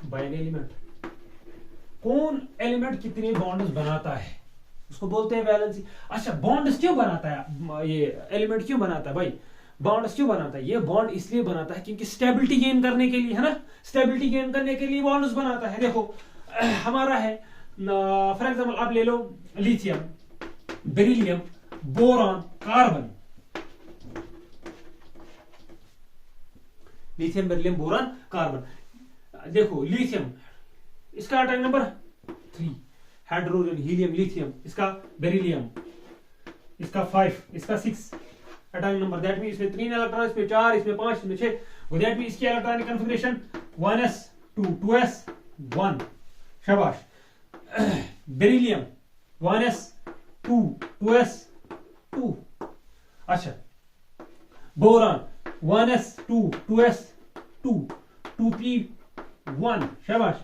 by an element, कौन एलिमेंट कितने बॉन्ड्स बनाता है उसको बोलते हैं वैलेंसी। अच्छा बॉन्ड्स क्यों बनाता है, ये एलिमेंट क्यों बनाता है भाई, बॉन्ड्स क्यों बनाता है, ये बॉन्ड इसलिए बनाता है क्योंकि स्टेबिलिटी गेन करने के लिए, है ना, स्टेबिलिटी गेन करने के लिए बॉन्ड्स बनाता है। देखो हमारा है फॉर एग्जांपल आप ले लो lithium, beryllium, boron, carbon, lithium, beryllium, boron, carbon. देखो लिथियम, इसका atomic number 3, hydrogen, helium, lithium, इसका बेरिलियम, इसका 5, इसका 6 एटॉमिक नंबर। दैट मीन इसमें 3 इलेक्ट्रॉन, इसमें 4, इसमें 5, इसमें 6। दैट मीन इसकी इलेक्ट्रॉनिक कॉन्फ़िगरेशन 1s2, 2s1, शाबाश। बेरिलियम 1s2, 2s2, अच्छा। बोरॉन 1s2, 2s2, 2p1, शाबाश।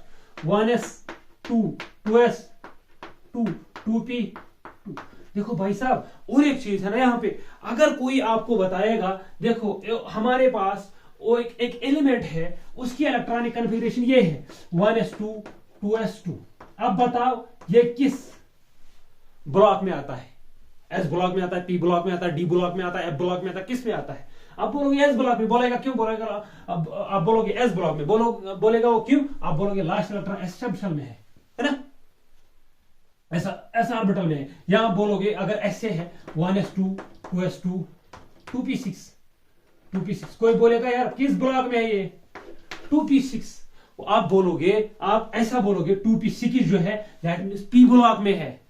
1s2, 2s2, 2p2। देखो भाई साहब, और एक चीज है ना यहाँ पे, अगर कोई आपको बताएगा, देखो हमारे पास वो एक एलिमेंट है, उसकी इलेक्ट्रॉनिक कॉन्फ़िगरेशन ये है 1s2, 2s2। अब बताओ ये किस ब्लॉक में आता है? एस ब्लॉक में आता है, पी ब्लॉक में आता है, डी ब्लॉक में आता है, एफ ब्लॉक में आता है, किस में आता है? आप बोलोगे एस ब्लॉक में। बोलेगा क्यों? बोलेगा अब आप बोलोगे एस ब्लॉक में, बोलेगा वो क्यों? आप बोलोगे लास्ट इलेक्ट्रॉन एस सबशेल में है ना, ऐसा ऑर्बिटल में है। यहां बोलोगे अगर ऐसे है 1s2, 2s2, 2p6, 2p6। कोई बोलेगा यार किस ब्लॉक में है ये? 2p6। आप बोलोगे, आप ऐसा बोलोगे 2p6 जो है दैट मींस पी ब्लॉक में है,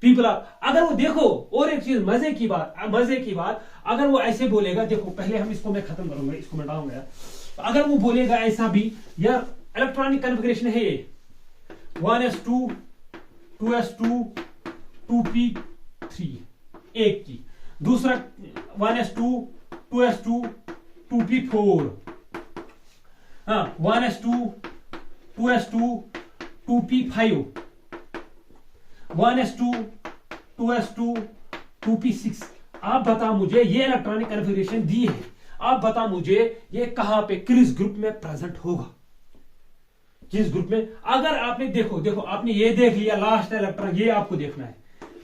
पी ब्लॉक। अगर वो देखो, और एक चीज मजे की बात, अगर वो ऐसे बोलेगा, देखो पहले हम इसको मैं खत्म करूंगा, इसको मैं डालूंगा। अगर वो बोलेगा ऐसा भी यार इलेक्ट्रॉनिक कॉन्फ़िगरेशन है ये 1s2, 2s2, 2p3 एक की, दूसरा 1s2, 2s2, 2p4, हाँ 1s2, 2s2, 2p5, 1s2, 2s2, 2p6। आप बता मुझे, ये इलेक्ट्रॉनिक कॉन्फ़िगरेशन दी है, आप बता मुझे ये कहां पे किस ग्रुप में प्रेजेंट होगा, किस ग्रुप में? अगर आपने देखो आपने ये देख लिया लास्ट इलेक्ट्रॉन, ये आपको देखना है।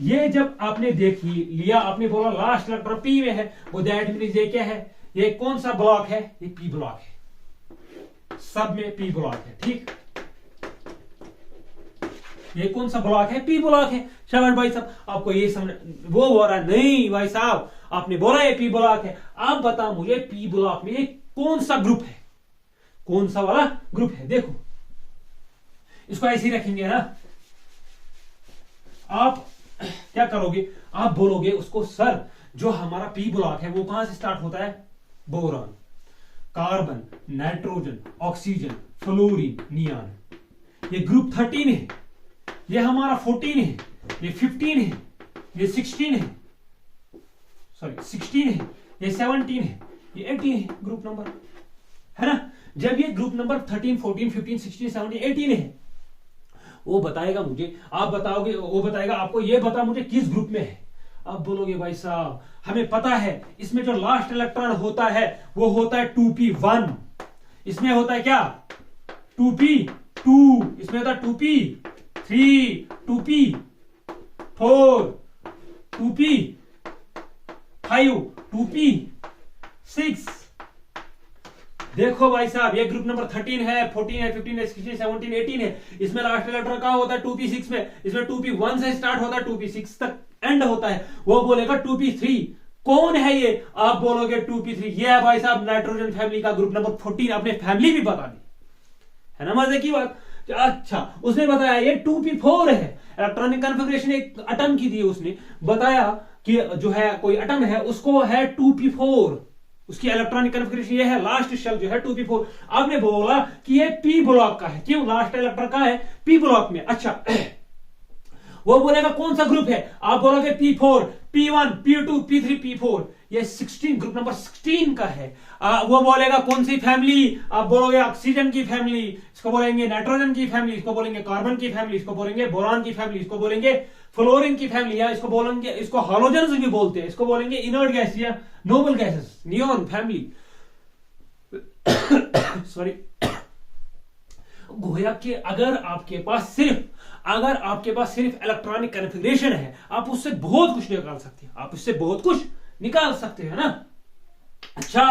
ये जब आपने देख लिया, आपने बोला लास्ट इलेक्ट्रॉन पी में है, वो दैट मींस ये क्या है? ये कौन सा ब्लॉक है? ये पी ब्लॉक है, सब में पी ब्लॉक है, ठीक। ये कौन सा ब्लॉक है? पी ब्लॉक है। शाबाश भाई साहब, आपको ये समझ, वो बोल रहा नहीं भाई साहब, आपने बोला ये पी ब्लॉक है। आप बता मुझे पी ब्लॉक में ये कौन सा ग्रुप है, कौन सा वाला ग्रुप है? देखो इसको ऐसे ही रखेंगे ना, आप क्या करोगे? आप बोलोगे उसको सर जो हमारा पी ब्लॉक है वो कहां से स्टार्ट होता है? Boron, carbon, nitrogen, oxygen, fluorine, neon. ये ग्रुप 13 है, ये हमारा 14 है, ये 15 है, ये 16 है, सॉरी 16 है, ये 17 है, ये 18 है, ग्रुप नंबर है ना। जब ये ग्रुप नंबर 13, 14, 15, 16, 17, 18 है, वो बताएगा मुझे, आप बताओगे, वो बताएगा आपको, ये बता मुझे किस ग्रुप में है। आप बोलोगे भाई साहब हमें पता है इसमें जो लास्ट इलेक्ट्रॉन होता है वो होता है 2p1, इसमें होता है क्या? 2p2, इसमें होता है 2p3, 2p4, 2p5, 2p6। देखो भाई साहब ये ग्रुप नंबर 13 है, 14 है, 15 है, 16, 17, 18 है। इसमें लास्ट इलेक्ट्रॉन कहां होता है? 2p6 में। इसमें 2p1 से स्टार्ट होता है, 2p6 तक एंड होता है। वो बोलेगा 2p3 कौन है ये? आप बोलोगे 2p3 ये है भाई साहब नाइट्रोजन फैमिली का ग्रुप नंबर 14। अपने फैमिली भी बता दी है ना, मजे की बात। अच्छा उसने बताया ये 2p4 है। इलेक्ट्रॉनिक कॉन्फ़िगरेशन एक एटम की दी, उसने बताया कि जो है कोई एटम है उसको है 2p4, उसकी इलेक्ट्रॉनिक कॉन्फ़िगरेशन ये है, लास्ट शेल जो है 2p4। आपने बोला कि ये पी ब्लॉक का है, क्यों? लास्ट इलेक्ट्रॉन का है पी ब्लॉक में। अच्छा वो बोलेगा कौन सा ग्रुप है? आप बोलोगे p4, p1, p2, p3, p4। ये 16 ग्रुप नंबर 16 का है। वो बोलेगा कौन सी फैमिली? आप बोलोगे ऑक्सीजन की फैमिली, इसको बोलेंगे नाइट्रोजन की फैमिली, इसको बोलेंगे कार्बन की फैमिली, इसको बोलेंगे बोरॉन की फैमिली, इसको बोलेंगे फ्लोरीन की फैमिली, या इसको बोलेंगे, इसको हालोजेंस भी बोलते हैं, इसको बोलेंगे इनर्ट गैस या noble gases, neon family. Sorry, गोया कि अगर आपके पास सिर्फ इलेक्ट्रॉनिक कॉन्फ़िगरेशन है, आप उससे बहुत कुछ निकाल सकते हैं, आप उससे बहुत कुछ निकाल सकते हैं ना। अच्छा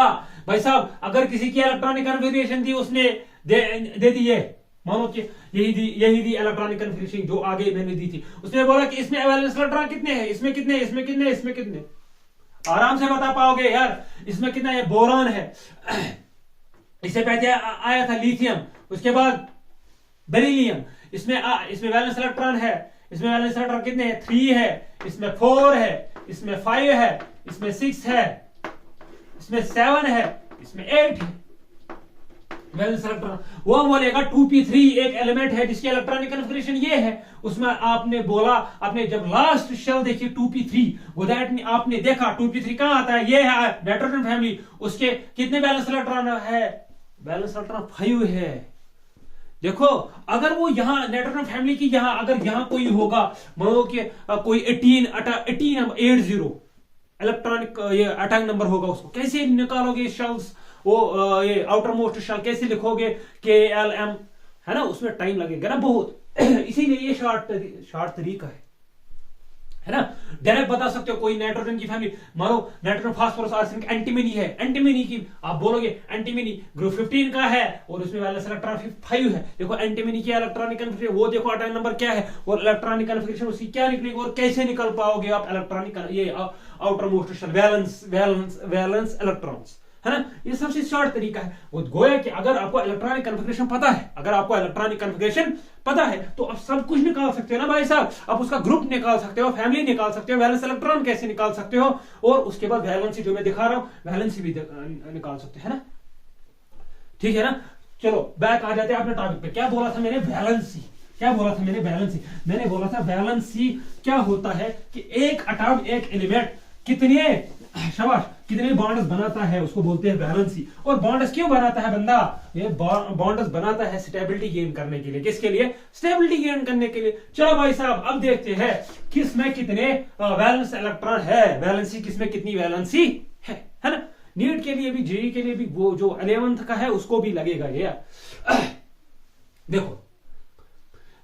भाई साहब अगर किसी की इलेक्ट्रॉनिक कॉन्फ़िगरेशन थी, उसने दे दी है मानो कि यही दी इलेक्ट्रॉनिक कन्फिग्रेशन जो आगे मैंने दी थी। उसने बोला कि इसमें वैलेंस इलेक्ट्रॉन कितने हैं, इसमें कितने, इसमें कितने, इसमें कितने, आराम से बता पाओगे यार। इसमें कितना है, बोरॉन है, इससे पहले आया था लिथियम, उसके बाद बेरिलियम। इसमें वैलेंस इलेक्ट्रॉन है, इसमें वैलेंस इलेक्ट्रॉन कितने हैं, 3 है, इसमें 4 है, इसमें 5 है, इसमें 6 है, इसमें 7 है, इसमें 8 है वैलेंस इलेक्ट्रॉन। वो बोलेगा 2p3 एक एलिमेंट है जिसकी इलेक्ट्रॉनिक कन्फिगरेशन ये है। उसमें आपने बोला, आपने जब लास्ट शेल देखी 2p3, वो दैट आपने देखा 2p3 कहां आता है, ये है नाइट्रोजन फैमिली, उसके कितने वैलेंस इलेक्ट्रॉन है, वैलेंस इलेक्ट्रॉन 5 है। देखो अगर वो यहां नाइट्रोजन फैमिली की अगर यहां कोई होगा, मान कि कोई 80 इलेक्ट्रॉनिक ये एटॉमिक नंबर होगा, उसको कैसे निकालोगे शेल्स, वो ये आउटर मोस्ट शेल कैसे लिखोगे, KLM, है ना, उसमें टाइम लगेगा ना बहुत। इसीलिए ये शॉर्ट तरीका है ना। डायरेक्ट बता सकते हो कोई नाइट्रोजन की फैमिली, मानो नाइट्रोजन फास्फोरस आर्सेनिक एंटीमनी है, एंटीमनी की आप बोलोगे एंटीमनी ग्रुप 15 का है और उसमें वैलेंस इलेक्ट्रॉन 5 है। देखो एंटीमनी की इलेक्ट्रॉनिक कन्फिगरेशन, वो देखो एटॉमिक नंबर क्या है और इलेक्ट्रॉनिक कन्फिगरेशन उसकी क्या निकलेगी, और कैसे निकल पाओगे आप इलेक्ट्रॉनिक ये outer most shell valence electrons, है ना। ये सबसे शॉर्ट तरीका है। वो गोया कि अगर आपको इलेक्ट्रॉनिक कन्फिगरेशन पता है, अगर आपको इलेक्ट्रॉनिक कन्फिगरेशन पता है तो आप सब कुछ निकाल सकते हो ना भाई साहब। आप उसका ग्रुप निकाल सकते हो, फैमिली निकाल सकते हो, वैलेंस इलेक्ट्रॉन कैसे निकाल सकते हो, और उसके बाद वैलेंसी जो मैं दिखा रहा हूं वैलेंसी भी निकाल सकते हैं ना। ठीक है ना। चलो बैक आ जाते हैं अपने टॉपिक पे। क्या बोला था मैंने, वैलेंसी। क्या बोला था मैंने, वैलेंसी। मैंने बोला था वैलेंसी क्या होता है कि एक एटॉम, एक एलिमेंट कितने बॉन्ड्स बनाता है, उसको बोलते हैं वैलेंसी। और बॉन्ड्स क्यों बनाता है बंदा, ये बॉन्ड्स बनाता है स्टेबिलिटी गेन करने के लिए। किसके लिए, स्टेबिलिटी गेन करने के लिए। चलो भाई साहब अब देखते हैं किसमें कितने वैलेंस इलेक्ट्रॉन है, वैलेंसी किसमें कितनी वैलेंसी है ना। नीट के लिए भी, जेई के लिए भी, वो जो 11th का है उसको भी लगेगा ये। देखो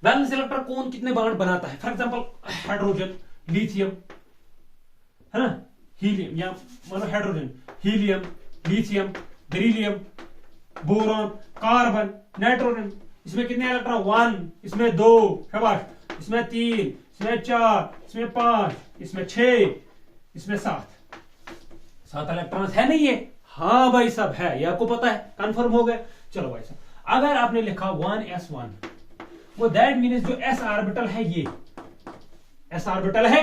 वैलेंस इलेक्ट्रॉन कौन कितने बॉन्ड बनाता है, फॉर एग्जांपल हाइड्रोजन, लिथियम, है ना, हीलियम, या मानो hydrogen, helium, lithium, beryllium, boron, carbon, nitrogen. इसमें कितने इलेक्ट्रॉन, 1, इसमें 2, शाबाश, इसमें 3, इसमें 4, इसमें 5, इसमें 6, इसमें 7 इलेक्ट्रॉन है नहीं है। हाँ भाई साहब है, ये आपको पता है, कंफर्म हो गया। चलो भाई साहब अगर आपने लिखा 1s1, वो दैट मीन्स जो s ऑर्बिटल है ये s ऑर्बिटल है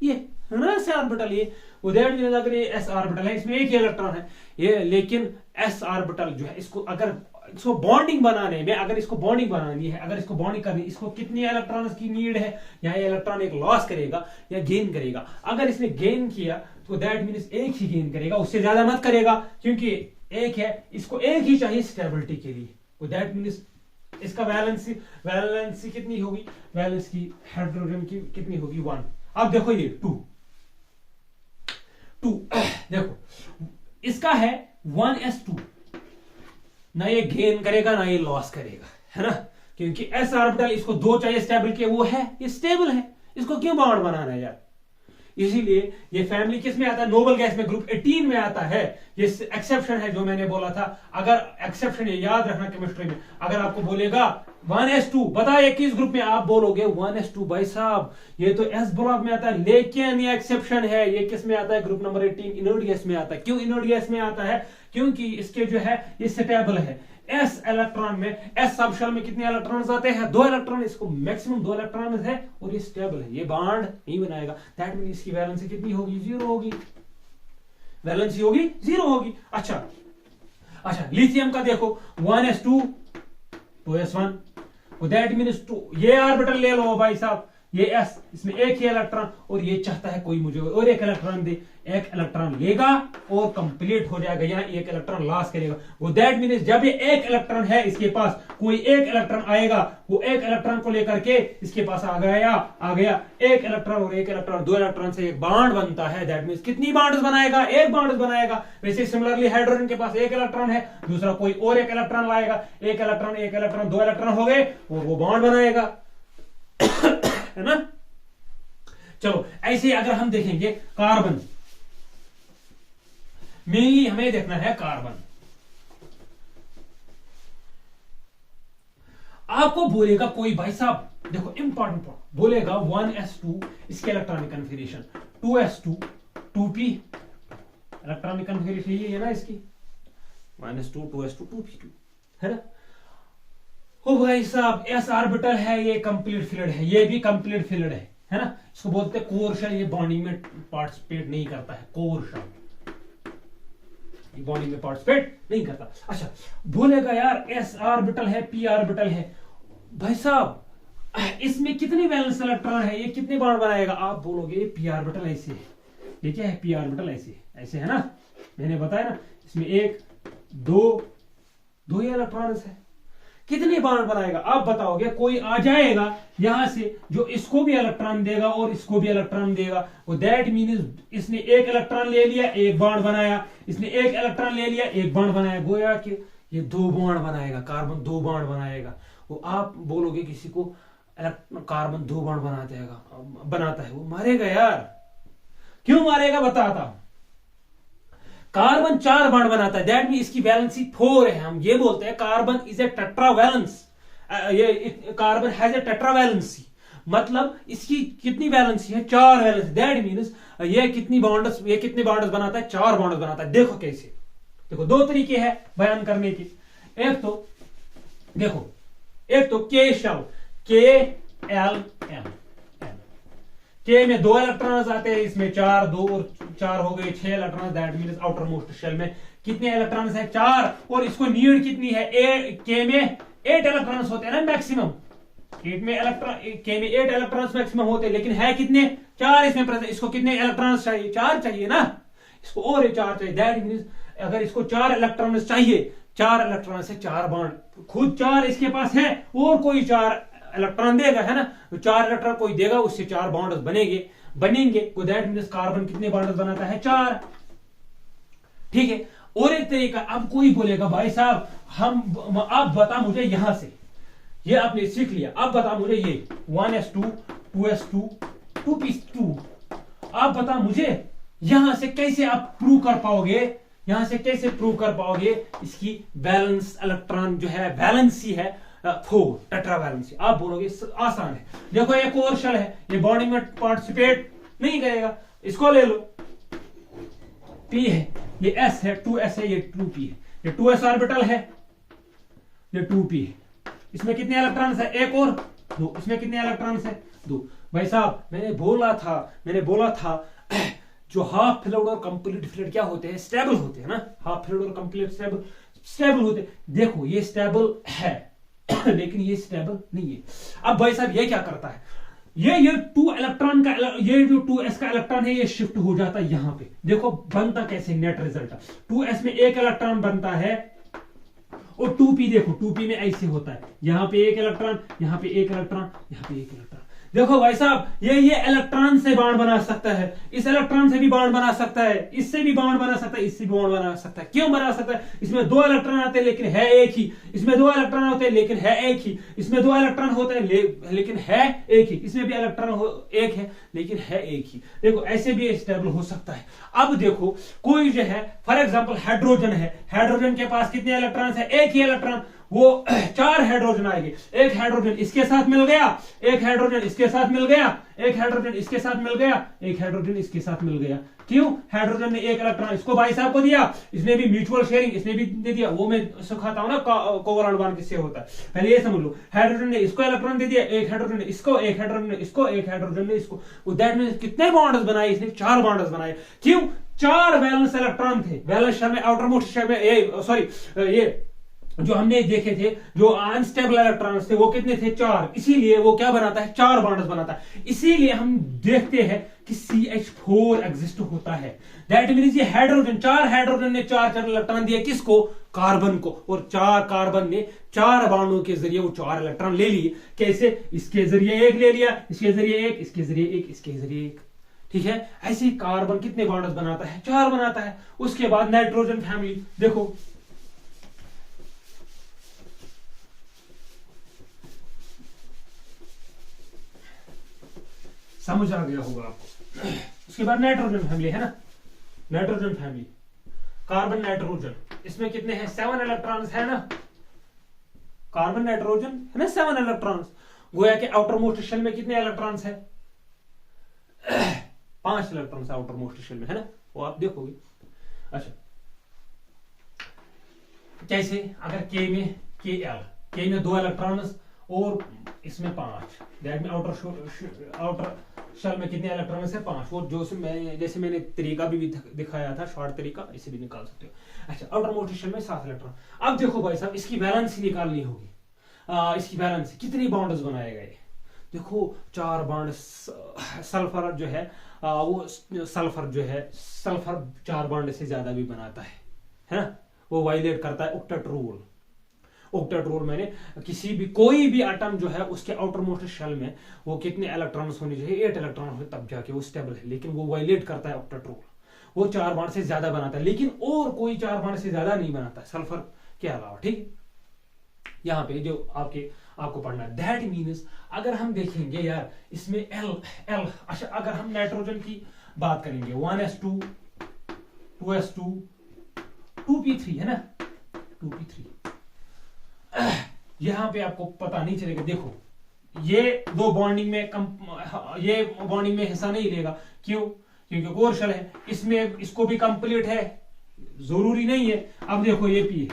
ये, है ना, s ऑर्बिटल ये, वो दैट मीन्स अगर ये s ऑर्बिटल है, इसमें एक ही इलेक्ट्रॉन है ये, लेकिन s ऑर्बिटल जो है इसको बॉन्डिंग बनाने में, अगर इसको बॉन्डिंग बनानी है, अगर इसको बॉन्डिंग करनी, इसको कितनी इलेक्ट्रॉन की नीड है, या ये इलेक्ट्रॉन एक लॉस करेगा या गेन करेगा। अगर इसने गेन किया तो दैट मीन्स एक ही गेन करेगा, उससे ज्यादा मत करेगा, क्योंकि एक है, इसको एक ही चाहिए स्टेबिलिटी के लिए। तो दैट मीन्स इसका वैलेंसी कितनी होगी, वैलेंस की हाइड्रोजन की कितनी होगी, 1। अब देखो ये 2 देखो इसका है 1s2, ना ये गेन करेगा ना ये लॉस करेगा, है ना, क्योंकि s ऑर्बिटल इसको 2 चाहिए स्टेबल के, वो है, ये स्टेबल है, इसको क्यों बॉन्ड बनाना है यार। इसीलिए ये फैमिली किस में आता है, नोबल गैस में ग्रुप 18 में आता है। ये एक्सेप्शन है जो मैंने बोला था। अगर एक्सेप्शन है, याद रखना केमिस्ट्री में, अगर आपको बोलेगा 1s2 बताइए किस ग्रुप में, आप बोलोगे 1s2 भाई साहब ये तो s ब्लॉक में आता है, लेकिन ये एक्सेप्शन है, ये किस में आता है, ग्रुप नंबर 18 इनर्ट गैस में आता है। क्यों इनर्ट गैस में आता है, क्योंकि इसके जो है ये स्टेबल है। s इलेक्ट्रॉन में, s सबशेल में कितने इलेक्ट्रॉन्स आते हैं, 2 इलेक्ट्रॉन, इसको मैक्सिमम 2 इलेक्ट्रॉन है और ये स्टेबल है, ये बॉन्ड नहीं बनाएगा। दैट मीन इसकी वैलेंसी कितनी होगी, 0 होगी, वैलेंसी होगी 0 होगी। अच्छा लिथियम का देखो 1s2 2s1, दैट मीन्स 2, ये ऑर्बिटल ले लो भाई साहब, ये s, इसमें एक ही इलेक्ट्रॉन, और ये चाहता है कोई मुझे और एक इलेक्ट्रॉन दे, एक इलेक्ट्रॉन लेगा और कंप्लीट हो जाएगा, या एक इलेक्ट्रॉन लॉस करेगा। वो दैट मीन्स जब ये एक इलेक्ट्रॉन है इसके पास, कोई एक इलेक्ट्रॉन आएगा, वो एक इलेक्ट्रॉन को लेकर के इसके पास आ गया एक इलेक्ट्रॉन, और एक इलेक्ट्रॉन, 2 इलेक्ट्रॉन से एक बॉन्ड बनता है। दैट मीन्स कितनी बॉन्ड्स बनाएगा, एक बॉन्ड बनाएगा। वैसे सिमिलरली हाइड्रोजन के पास एक इलेक्ट्रॉन है, दूसरा कोई और एक इलेक्ट्रॉन लाएगा, एक इलेक्ट्रॉन 2 इलेक्ट्रॉन हो गए और वो बॉन्ड बनाएगा, है ना। चलो ऐसे अगर हम देखेंगे कार्बन, मेनली हमें देखना है कार्बन। आपको बोलेगा कोई भाई साहब, देखो इंपॉर्टेंट पॉइंट, बोलेगा 1s2 इसके electronic configuration, 2s2 2p electronic configuration ये है ना इसकी, -2 2s2 2p2 है ना। ओ भाई साहब s ऑर्बिटल है, ये कंप्लीट फिल्ड है, ये भी कंप्लीट फिल्ड है ना। इसको बोलते हैं कोर शेल, ये बॉन्डिंग में पार्टिसिपेट नहीं करता है, कोर शेल बॉन्डिंग में पार्टिसिपेट नहीं करता। अच्छा बोलेगा यार s ऑर्बिटल है, p ऑर्बिटल है, भाई साहब इसमें कितने वैलेंस इलेक्ट्रॉन है, ये कितने बॉन्ड बनाएगा, आप बोलोगे ये p ऑर्बिटल ऐसे है, ये क्या है, p ऑर्बिटल ऐसे ऐसे है ना, मैंने बताया ना, इसमें 1 2 ही इलेक्ट्रॉन है, कितने बॉन्ड बनाएगा आप बताओगे। कोई आ जाएगा यहां से जो इसको भी इलेक्ट्रॉन देगा और इसको भी इलेक्ट्रॉन देगा, वो दैट मीन्स इसने एक इलेक्ट्रॉन ले लिया, एक बॉन्ड बनाया, इसने एक इलेक्ट्रॉन ले लिया, एक बॉन्ड बनाया, गोया कि ये 2 बॉन्ड बनाएगा, कार्बन 2 बॉन्ड बनाएगा। वो आप बोलोगे किसी को कार्बन 2 बॉन्ड बनाता है, वो मारेगा यार, क्यों मारेगा बताता हूं। कार्बन 4 बॉन्ड बनाता है, दैट मीन इसकी वैलेंसी 4 है, हम ये बोलते हैं कार्बन इज ए टेट्रावैलेंस, ये कार्बन हैज ए टेट्रावैलेंसी, मतलब इसकी कितनी वैलेंसी है, 4 वैलेंसी, दैट मीन्स ये कितने बॉन्ड्स बनाता है, 4 बॉन्ड्स बनाता है। देखो कैसे, देखो 2 तरीके हैं बयान करने के, एक तो देखो, एक तो के शेल, KLM, के में 2 इलेक्ट्रॉन्स आते हैं, इसमें 4 2 और 4 हो गए 6 electron, that means outer most shell में कितने इलेक्ट्रॉन्स हैं, 4, और इसको नीड कितनी है, के में 8 इलेक्ट्रॉन्स होते हैं ना मैक्सिमम, के में 8 इलेक्ट्रॉन्स मैक्सिमम होते हैं, लेकिन है कितने, 4 इसमें प्रेजेंट, इसको कितने इलेक्ट्रॉन्स चाहिए, 4 चाहिए ना, इसको और 4 चाहिए, दैट मींस अगर इसको 4 इलेक्ट्रॉन्स चाहिए, 4 इलेक्ट्रॉन से 4 बॉन्ड, खुद 4 इसके पास है और कोई 4 इलेक्ट्रॉन देगा, है ना, तो 4 इलेक्ट्रॉन कोई देगा, उससे 4 बॉन्ड्स बनेंगे, तो दैट मींस कार्बन कितने बॉन्ड्स बनाता है, 4, ठीक है। और एक तरीका, अब कोई बोलेगा भाई साहब आप बता मुझे यहां से, ये आपने सीख लिया, अब बता मुझे ये 1s2 2s2 2p2, आप बता मुझे यहां से कैसे आप प्रूव कर पाओगे, यहां से कैसे प्रूव कर पाओगे इसकी वैलेंस इलेक्ट्रॉन जो है, वैलेंसी है 4 टेट्रावैलेंसी, आप बोलोगे आसान है, देखो ये कोर शेल है, ये बॉन्डिंग में पार्टिसिपेट नहीं करेगा, इसको ले लो, P है, ये S है, 2s है, ये 2p है, ये 2s ऑर्बिटल है, ये 2p है, इसमें कितने इलेक्ट्रॉन्स है, 1 और 2, इसमें कितने इलेक्ट्रॉन्स है, 2। भाई साहब मैंने बोला था जो हाफ फिल्ड और कंप्लीट फिल्ड क्या होते हैं, स्टेबल होते हैं ना, हाफ फिल्ड और कंप्लीट स्टेबल होते हैं। देखो ये स्टेबल है लेकिन ये स्टेबल नहीं है। अब भाई साहब ये क्या करता है, ये 2 इलेक्ट्रॉन का, ये जो 2s का इलेक्ट्रॉन है ये शिफ्ट हो जाता है यहां पे, देखो बनता कैसे, नेट रिजल्ट 2s में 1 इलेक्ट्रॉन बनता है, और 2p देखो 2p में ऐसे होता है, यहां पे 1 इलेक्ट्रॉन, यहां पे 1 इलेक्ट्रॉन, यहां पे 1 इलेक्ट्रॉन। देखो भाई साहब ये इलेक्ट्रॉन से बॉन्ड बना सकता है, इस इलेक्ट्रॉन से भी बॉन्ड बना सकता है, इससे भी बॉन्ड बना सकता है, इससे भी बॉन्ड बना सकता है। क्यों बना सकता है, इसमें 2 इलेक्ट्रॉन आते हैं लेकिन है एक ही, इसमें 2 इलेक्ट्रॉन होते हैं लेकिन है एक ही, इसमें 2 इलेक्ट्रॉन होते हैं लेकिन है एक ही, इसमें भी इलेक्ट्रॉन एक है लेकिन है एक ही। देखो ऐसे भी स्टेबल हो सकता है। अब देखो कोई जो है फॉर एग्जांपल हाइड्रोजन है, हाइड्रोजन के पास कितने इलेक्ट्रॉन है, एक ही इलेक्ट्रॉन, वो 4 हाइड्रोजन आएंगे, एक हाइड्रोजन इसके साथ मिल गया, एक हाइड्रोजन इसके साथ मिल गया, एक हाइड्रोजन इसके साथ मिल गया, एक हाइड्रोजन इसके साथ मिल गया। क्यों, हाइड्रोजन ने 1 इलेक्ट्रॉन इसको भाई साहब को दिया, इसने भी म्यूचुअल शेयरिंग इसने भी दे दिया, वो मैं सिखाता हूं ना कोवलेंट बॉन्ड किससे होता है, पहले ये समझ लो। हाइड्रोजन ने इसको इलेक्ट्रॉन दे दिया, एक हाइड्रोजन ने इसको, एक हाइड्रोजन ने इसको, एक हाइड्रोजन ने इसको, दैट मींस कितने बॉन्ड्स बनाए इसने, 4 बॉन्ड्स बनाए। क्यों, 4 वैलेंस इलेक्ट्रॉन थे, वैलेंस शेल में, आउटर मोस्ट शेल में, ये जो हमने देखे थे जो अनस्टेबल इलेक्ट्रॉन्स थे वो कितने थे, 4, इसीलिए वो क्या बनाता है, 4 बॉन्ड्स बनाता है। इसीलिए हम देखते हैं कि CH4 एग्जिस्ट होता है, दैट मींस ये हाइड्रोजन, 4 हाइड्रोजन ने 4 इलेक्ट्रॉन दिए किसको, कार्बन को, और 4 कार्बन ने 4 बॉन्डों के जरिए वो 4 इलेक्ट्रॉन ले लिए। कैसे, इसके जरिए 1 ले लिया, इसके जरिए 1, इसके जरिए 1, इसके जरिए 1, ठीक है। ऐसे ही कार्बन कितने बॉन्ड्स बनाता है, 4 बनाता है। उसके बाद नाइट्रोजन फैमिली, देखो समझ आ गया होगा आपको। उसके बाद नाइट्रोजन फैमिली है ना, नाइट्रोजन फैमिली, कार्बन नाइट्रोजन, इसमें कितने हैं, 7 इलेक्ट्रॉन्स है ना, कार्बन नाइट्रोजन है ना 7 इलेक्ट्रॉन्स। गोया के आउटर मोस्ट शेल में कितने इलेक्ट्रॉन्स है 5 इलेक्ट्रॉन्स आउटर मोस्ट शेल में है ना, वो आप देखोगे। अच्छा कैसे, अगर के में के में 2 इलेक्ट्रॉन्स और इसमें 5, दैट में आउटर शेल में कितने इलेक्ट्रॉन्स है 5। वो जो जैसे मैंने तरीका भी दिखाया था, शॉर्ट तरीका, इसे भी निकाल सकते हो। अच्छा आउटर मोस्ट शेल में 7 इलेक्ट्रॉन। अब देखो भाई साहब इसकी वैलेंसी निकालनी होगी। इसकी वैलेंसी कितनी बॉन्ड्स बनाएगा ये, देखो 4 बॉन्ड। सल्फर जो है वो सल्फर 4 बॉन्ड से ज्यादा भी बनाता है ना, वो वायलेट करता है ऑक्टेट रूल। ऑक्टेट रूल मैंने कोई भी एटम जो है उसके आउटर मोस्ट शेल में वो कितने इलेक्ट्रॉन्स होने चाहिए, 8 इलेक्ट्रॉन हो तब जाके वो स्टेबल है, लेकिन वो वायलेट करता है ऑक्टेट रूल। वो 4 बॉन्ड से ज्यादा बनाता है, लेकिन और कोई 4 बॉन्ड से ज्यादा नहीं बनाता सल्फर के अलावा। ठीक, यहाँ पे जो आपको पढ़ना है दैट मीन्स अगर हम देखेंगे यार इसमें एल। अच्छा अगर हम नाइट्रोजन की बात करेंगे 1s2 2s2 2p3 है ना 2p3, यहां पे आपको पता नहीं चलेगा। देखो ये दो बॉन्डिंग में हिस्सा नहीं लेगा, क्यों, क्योंकि कोर शेल है, इसमें इसको भी कंप्लीट है, जरूरी नहीं है। अब देखो ये पी है,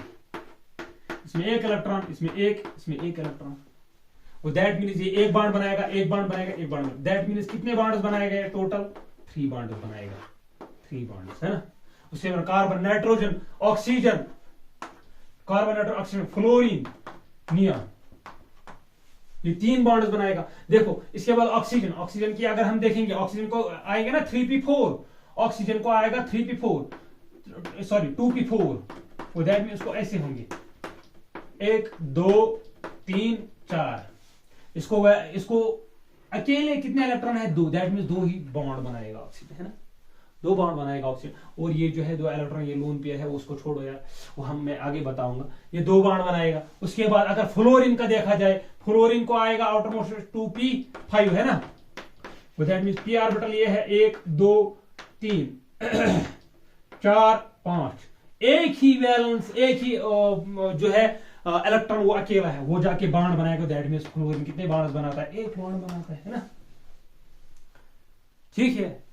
इसमें 1 इलेक्ट्रॉन, इसमें एक इलेक्ट्रॉन, वो दैट मीन्स ये एक बॉन्ड बनाएगा, एक बॉन्ड, दैट मीन्स कितने बॉन्ड्स बनाएगा टोटल 3 बॉन्ड्स बनाएगा, 3 बॉन्ड्स है ना। उसके बाद carbon nitrogen oxygen, fluorine neon, ये 3 बॉन्ड्स बनाएगा। देखो इसके बाद ऑक्सीजन की अगर हम देखेंगे, ऑक्सीजन को आएगा ना 3p4, ऑक्सीजन को आएगा 2p4, वो दैट मीन्स को ऐसे होंगे 1 2 3 4। इसको अकेले कितने इलेक्ट्रॉन है 2, दैट मीन्स 2 ही बॉन्ड बनाएगा ऑक्सीजन है ना, 2 बॉन्ड बनाएगा ऑक्सीजन। और ये जो है 2 इलेक्ट्रॉन ये लोन पेयर है, उसको छोड़ो यार, वो मैं आगे बताऊंगा। ये 2 बॉन्ड बनाएगा। उसके बाद अगर फ्लोरीन का देखा जाए, फ्लोरीन को आएगा आउटर मोस्ट 2p5 है ना, दैट मीन्स p ऑर्बिटल ये है 1 2 3 4 5, एक ही वैलेंस, एक ही जो है इलेक्ट्रॉन वो अकेला है, वो जाके बॉन्ड बनाएगा। दैट मीन्स फ्लोरीन कितने बॉन्ड बनाता है, 1 बॉन्ड बनाता है ना, ठीक है।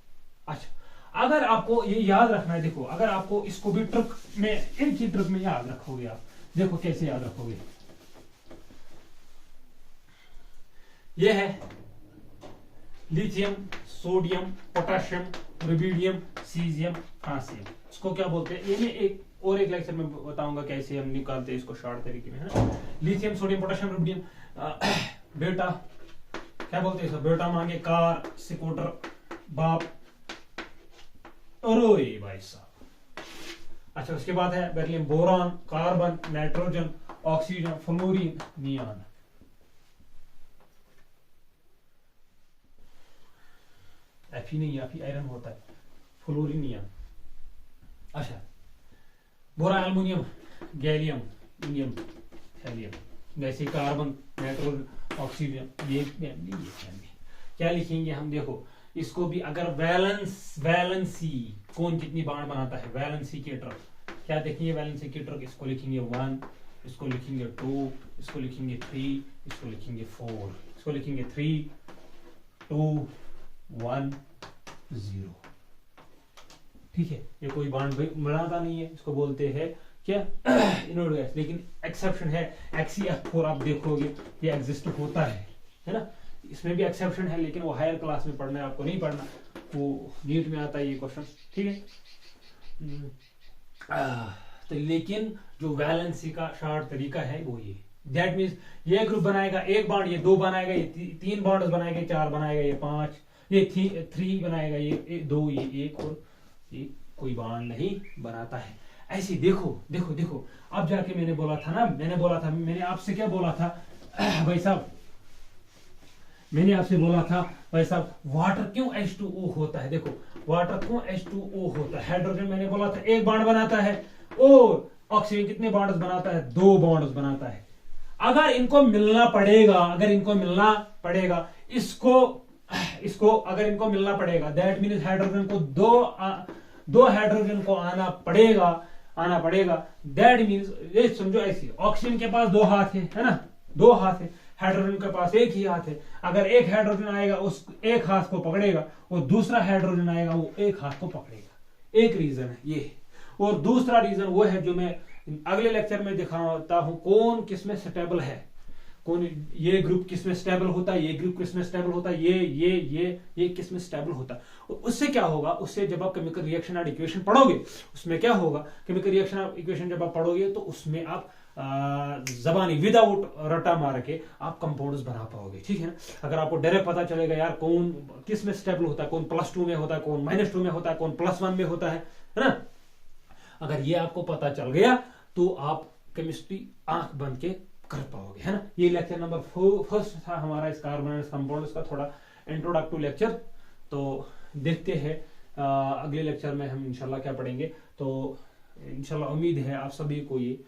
अच्छा अगर आपको ये याद रखना है, देखो अगर आपको इसको भी ट्रिक में, एक ही ट्रिक में याद रखोगे आप, देखो कैसे याद रखोगे। ये है lithium, sodium, potassium, rubidium, caesium, francium, इसको क्या बोलते हैं, ये मैं एक लेक्चर में बताऊंगा कैसे हम निकालते हैं इसको शॉर्ट तरीके में है ना। लिथियम, सोडियम, पोटेशियम, रुबिडियम, बेटा क्या बोलते हैं, बेटा मांगे कार, स्कूटर, बाप, अरे भाई साहब। अच्छा उसके बाद है beryllium, boron, carbon, nitrogen, oxygen, fluorine, neon. F ही नहीं, एफ आयरन होता है, फ्लोरीन, नियॉन। अच्छा boron, aluminium, gallium, indium, helium, जैसे कार्बन, नाइट्रोजन, ऑक्सीजन, ये क्या लिखेंगे हम, देखो इसको भी अगर वैलेंसी कौन कितनी बॉन्ड बनाता है, वैलेंसी के ट्रक क्या देखेंगे, वैलेंसी के ट्रक, इसको लिखेंगे 1, इसको लिखेंगे 2, इसको लिखेंगे 3, इसको लिखेंगे 4, इसको लिखेंगे 3 2 1 0, ठीक है। ये कोई बॉन्ड बनाता नहीं है, इसको बोलते हैं क्या इनऑर्गेनिक, लेकिन एक्सेप्शन है XeF4, आप देखोगे ये एग्जिस्ट होता है ना। इसमें भी एक्सेप्शन है, लेकिन वो हायर क्लास में पढ़ना है, आपको नहीं पढ़ना, वो नीट में आता है ये क्वेश्चन, ठीक है। तो लेकिन जो वैलेंसी का शॉर्ट तरीका है वो ये, दैट मीन्स ये ग्रुप बनाएगा 1 बॉन्ड, ये 2 बनाएगा, ये 3 बॉन्ड बनाएगा, 4 बनाएगा, ये 5, ये 3 बनाएगा, ये 2, ये 1, और ये कोई बॉन्ड नहीं बनाता है। ऐसे देखो देखो देखो, अब जाके मैंने आपसे क्या बोला था भाई साहब, मैंने आपसे बोला था भाई साहब वाटर क्यों H2O होता है। देखो वाटर क्यों H2O होता है, हाइड्रोजन मैंने बोला था 1 बॉन्ड बनाता है, और ऑक्सीजन कितने बॉन्ड्स बनाता है, 2 बॉन्ड्स बनाता है। अगर इनको मिलना पड़ेगा, इसको अगर इनको मिलना पड़ेगा, दैट मीन्स हाइड्रोजन को 2 हाइड्रोजन को आना पड़ेगा आना पड़ेगा। दैट मीन्स ये समझो ऐसे, ऑक्सीजन के पास 2 हाथ है ना, 2 हाथ है, हाइड्रोजन के पास 1 ही हाथ है। अगर एक हाइड्रोजन आएगा उस एक हाथ को पकड़ेगा, और दूसरा हाइड्रोजन आएगा वो एक हाथ को पकड़ेगा। एक रीजन है ये। और दूसरा रीजन वो है जो मैं अगले लेक्चर में दिखाता हूं, कौन किसमें स्टेबल है, कौन ये ग्रुप किसमें स्टेबल होता है, ये ग्रुप किसमें स्टेबल होता है, ये किसमें स्टेबल होता है। और उससे क्या होगा, उससे जब आप केमिकल रिएक्शन एंड इक्वेशन पढ़ोगे, उसमें क्या होगा, केमिकल रिएक्शन एंड इक्वेशन जब आप पढ़ोगे तो उसमें आप जबानी विदाउट रटा मार के आप कंपाउंड्स बना पाओगे, ठीक है ना। अगर आपको डायरेक्ट पता चलेगा यार कौन किस में स्टेबल होता है, कौन +2 में होता है, कौन -2 में होता है, कौन +1 में होता है ना, अगर ये आपको पता चल गया तो आप केमिस्ट्री आंख बंद के कर पाओगे, है ना। ये लेक्चर नंबर 1 था हमारा इस कार्बन एंड कंपाउंड्स का, थोड़ा इंट्रोडक्टिव लेक्चर। तो देखते हैं अगले लेक्चर में हम इंशाल्लाह क्या पढ़ेंगे। तो इंशाल्लाह उम्मीद है आप सभी को ये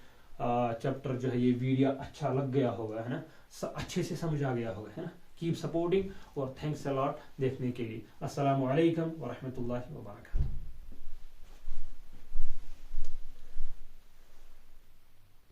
चैप्टर जो है, ये वीडियो अच्छा लग गया होगा, है ना, अच्छे से समझ आ गया होगा, है ना। कीप सपोर्टिंग और थैंक्स अ लॉट देखने के लिए। अस्सलामु अलैकुम व रहमतुल्लाहि व बरकातहू।